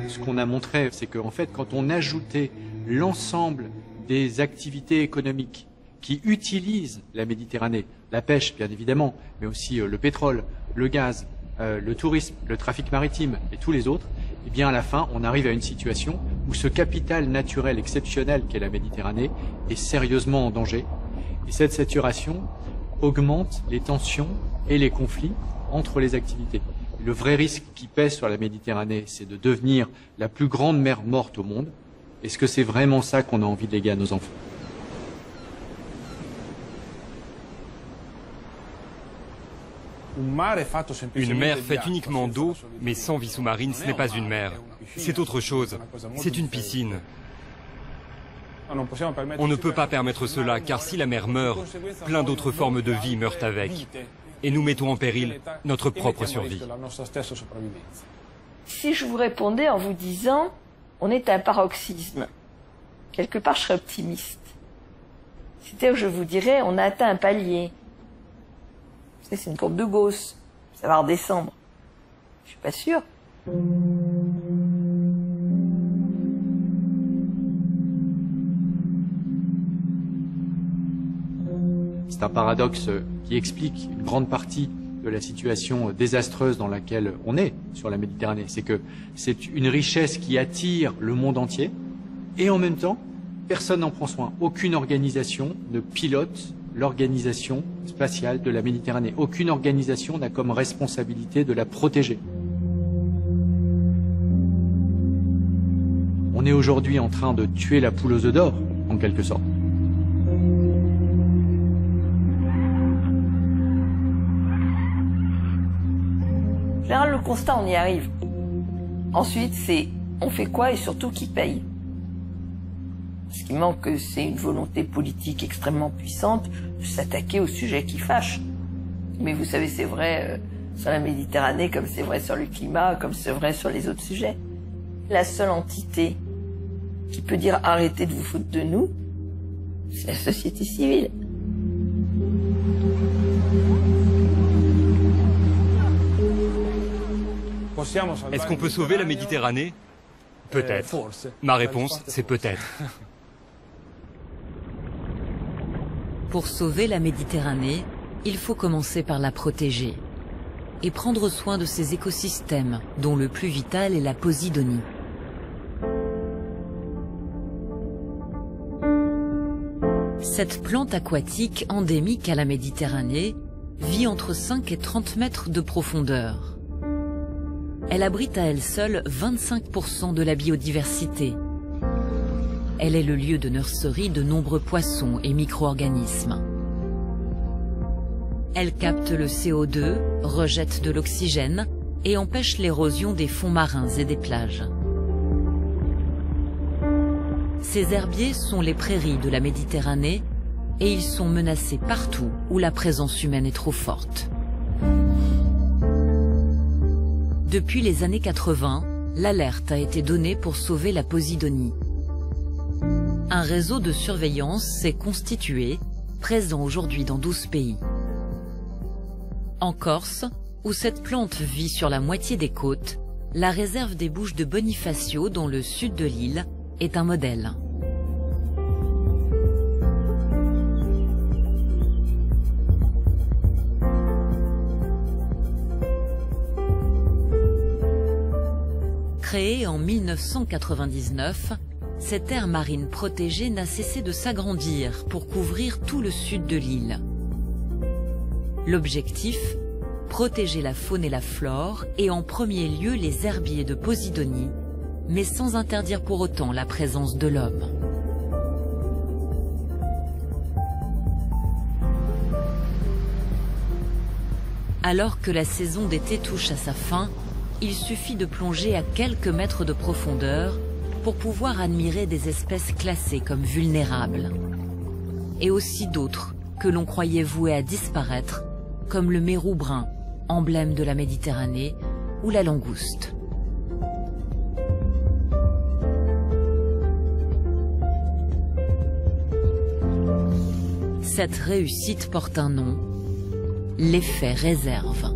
E: Ce qu'on a montré, c'est qu'en fait, quand on ajoutait l'ensemble des activités économiques qui utilisent la Méditerranée, la pêche bien évidemment, mais aussi le pétrole, le gaz, le tourisme, le trafic maritime et tous les autres, eh bien à la fin, on arrive à une situation où ce capital naturel exceptionnel qu'est la Méditerranée est sérieusement en danger. Et cette saturation augmente les tensions et les conflits entre les activités. Le vrai risque qui pèse sur la Méditerranée, c'est de devenir la plus grande mer morte au monde. Est-ce que c'est vraiment ça qu'on a envie de léguer à nos enfants?
F: Une mer faite uniquement d'eau, mais sans vie sous-marine, ce n'est pas une mer. C'est autre chose. C'est une piscine. On ne peut pas permettre cela, car si la mer meurt, plein d'autres formes de vie meurent avec. Et nous mettons en péril notre propre survie.
C: Si je vous répondais en vous disant, on est à un paroxysme, quelque part je serais optimiste. C'est-à-dire que je vous dirais, on a atteint un palier. C'est une courbe de Gauss, ça va redescendre. Je suis pas sûre.
E: C'est un paradoxe qui explique une grande partie de la situation désastreuse dans laquelle on est sur la Méditerranée. C'est que c'est une richesse qui attire le monde entier et en même temps, personne n'en prend soin. Aucune organisation ne pilote l'organisation spatiale de la Méditerranée. Aucune organisation n'a comme responsabilité de la protéger. On est aujourd'hui en train de tuer la poule aux œufs d'or, en quelque sorte.
C: En général, le constat, on y arrive. Ensuite, c'est on fait quoi et surtout qui paye. Ce qui manque, c'est une volonté politique extrêmement puissante de s'attaquer aux sujets qui fâchent. Mais vous savez, c'est vrai sur la Méditerranée, comme c'est vrai sur le climat, comme c'est vrai sur les autres sujets. La seule entité qui peut dire arrêtez de vous foutre de nous, c'est la société civile.
F: Est-ce qu'on peut sauver la Méditerranée? Peut-être. Ma réponse, c'est peut-être.
A: Pour sauver la Méditerranée, il faut commencer par la protéger et prendre soin de ses écosystèmes, dont le plus vital est la Posidonie. Cette plante aquatique endémique à la Méditerranée vit entre 5 et 30 mètres de profondeur. Elle abrite à elle seule 25% de la biodiversité. Elle est le lieu de nurserie de nombreux poissons et micro-organismes. Elle capte le CO2, rejette de l'oxygène et empêche l'érosion des fonds marins et des plages. Ces herbiers sont les prairies de la Méditerranée et ils sont menacés partout où la présence humaine est trop forte. Depuis les années 80, l'alerte a été donnée pour sauver la Posidonie. Un réseau de surveillance s'est constitué, présent aujourd'hui dans 12 pays. En Corse, où cette plante vit sur la moitié des côtes, la réserve des Bouches de Bonifacio, dans le sud de l'île, est un modèle. Créée en 1999, cette aire marine protégée n'a cessé de s'agrandir pour couvrir tout le sud de l'île. L'objectif, protéger la faune et la flore et en premier lieu les herbiers de Posidonie, mais sans interdire pour autant la présence de l'homme. Alors que la saison d'été touche à sa fin, il suffit de plonger à quelques mètres de profondeur pour pouvoir admirer des espèces classées comme vulnérables. Et aussi d'autres que l'on croyait vouées à disparaître, comme le mérou brun, emblème de la Méditerranée, ou la langouste. Cette réussite porte un nom, l'effet réserve.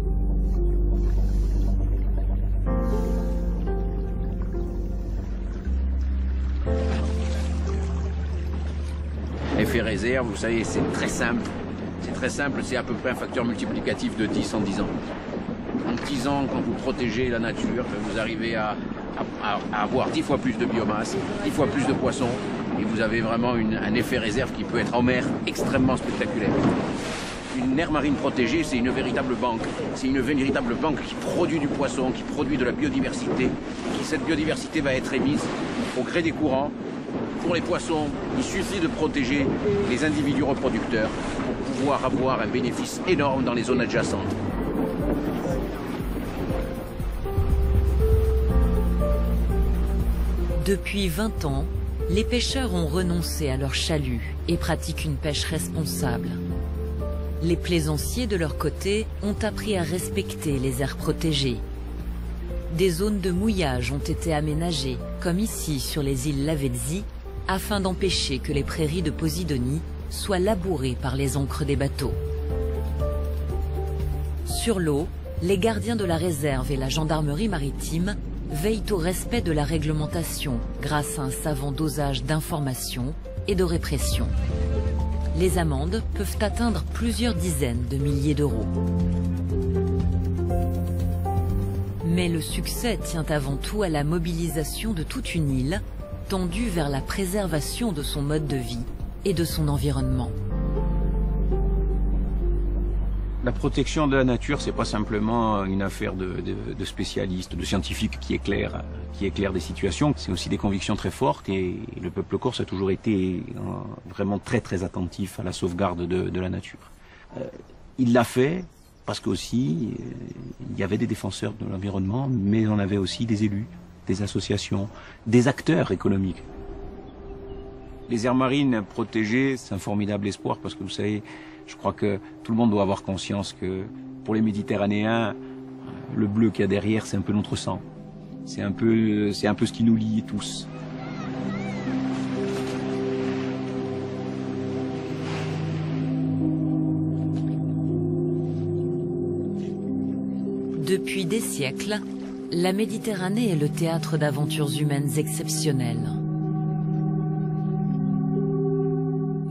H: L'effet réserve, vous savez, c'est très simple. C'est très simple, c'est à peu près un facteur multiplicatif de 10 en 10 ans. En 10 ans, quand vous protégez la nature, vous arrivez à avoir 10 fois plus de biomasse, 10 fois plus de poissons, et vous avez vraiment un effet réserve qui peut être en mer extrêmement spectaculaire. Une aire marine protégée, c'est une véritable banque. C'est une véritable banque qui produit du poisson, qui produit de la biodiversité, et cette biodiversité va être émise au gré des courants. Pour les poissons, il suffit de protéger les individus reproducteurs pour pouvoir avoir un bénéfice énorme dans les zones adjacentes.
A: Depuis 20 ans, les pêcheurs ont renoncé à leur chalut et pratiquent une pêche responsable. Les plaisanciers, de leur côté, ont appris à respecter les aires protégées. Des zones de mouillage ont été aménagées, comme ici sur les îles Lavezzi, afin d'empêcher que les prairies de Posidonie soient labourées par les ancres des bateaux. Sur l'eau, les gardiens de la réserve et la gendarmerie maritime veillent au respect de la réglementation grâce à un savant dosage d'information et de répression. Les amendes peuvent atteindre plusieurs dizaines de milliers d'euros. Mais le succès tient avant tout à la mobilisation de toute une île, tendue vers la préservation de son mode de vie et de son environnement.
H: La protection de la nature, c'est pas simplement une affaire de spécialistes, de scientifiques qui éclairent des situations. C'est aussi des convictions très fortes et le peuple corse a toujours été vraiment très très attentif à la sauvegarde de la nature. Il l'a fait parce qu'aussi il y avait des défenseurs de l'environnement, mais on avait aussi des élus, des associations, des acteurs économiques. Les aires marines protégées, c'est un formidable espoir parce que vous savez, je crois que tout le monde doit avoir conscience que pour les Méditerranéens, le bleu qu'il y a derrière, c'est un peu notre sang. C'est un peu ce qui nous lie tous.
A: Depuis des siècles, la Méditerranée est le théâtre d'aventures humaines exceptionnelles.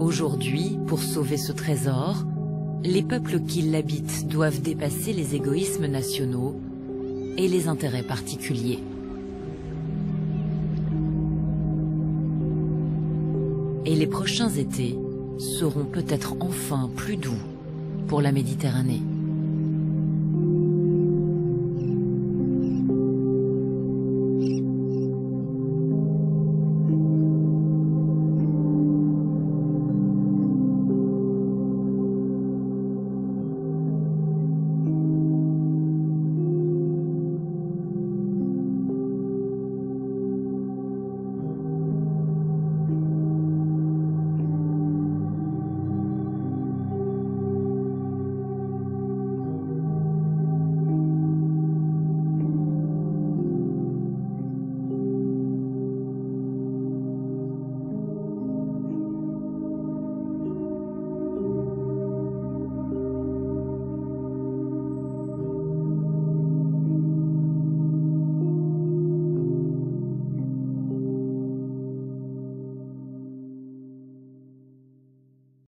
A: Aujourd'hui, pour sauver ce trésor, les peuples qui l'habitent doivent dépasser les égoïsmes nationaux et les intérêts particuliers. Et les prochains étés seront peut-être enfin plus doux pour la Méditerranée.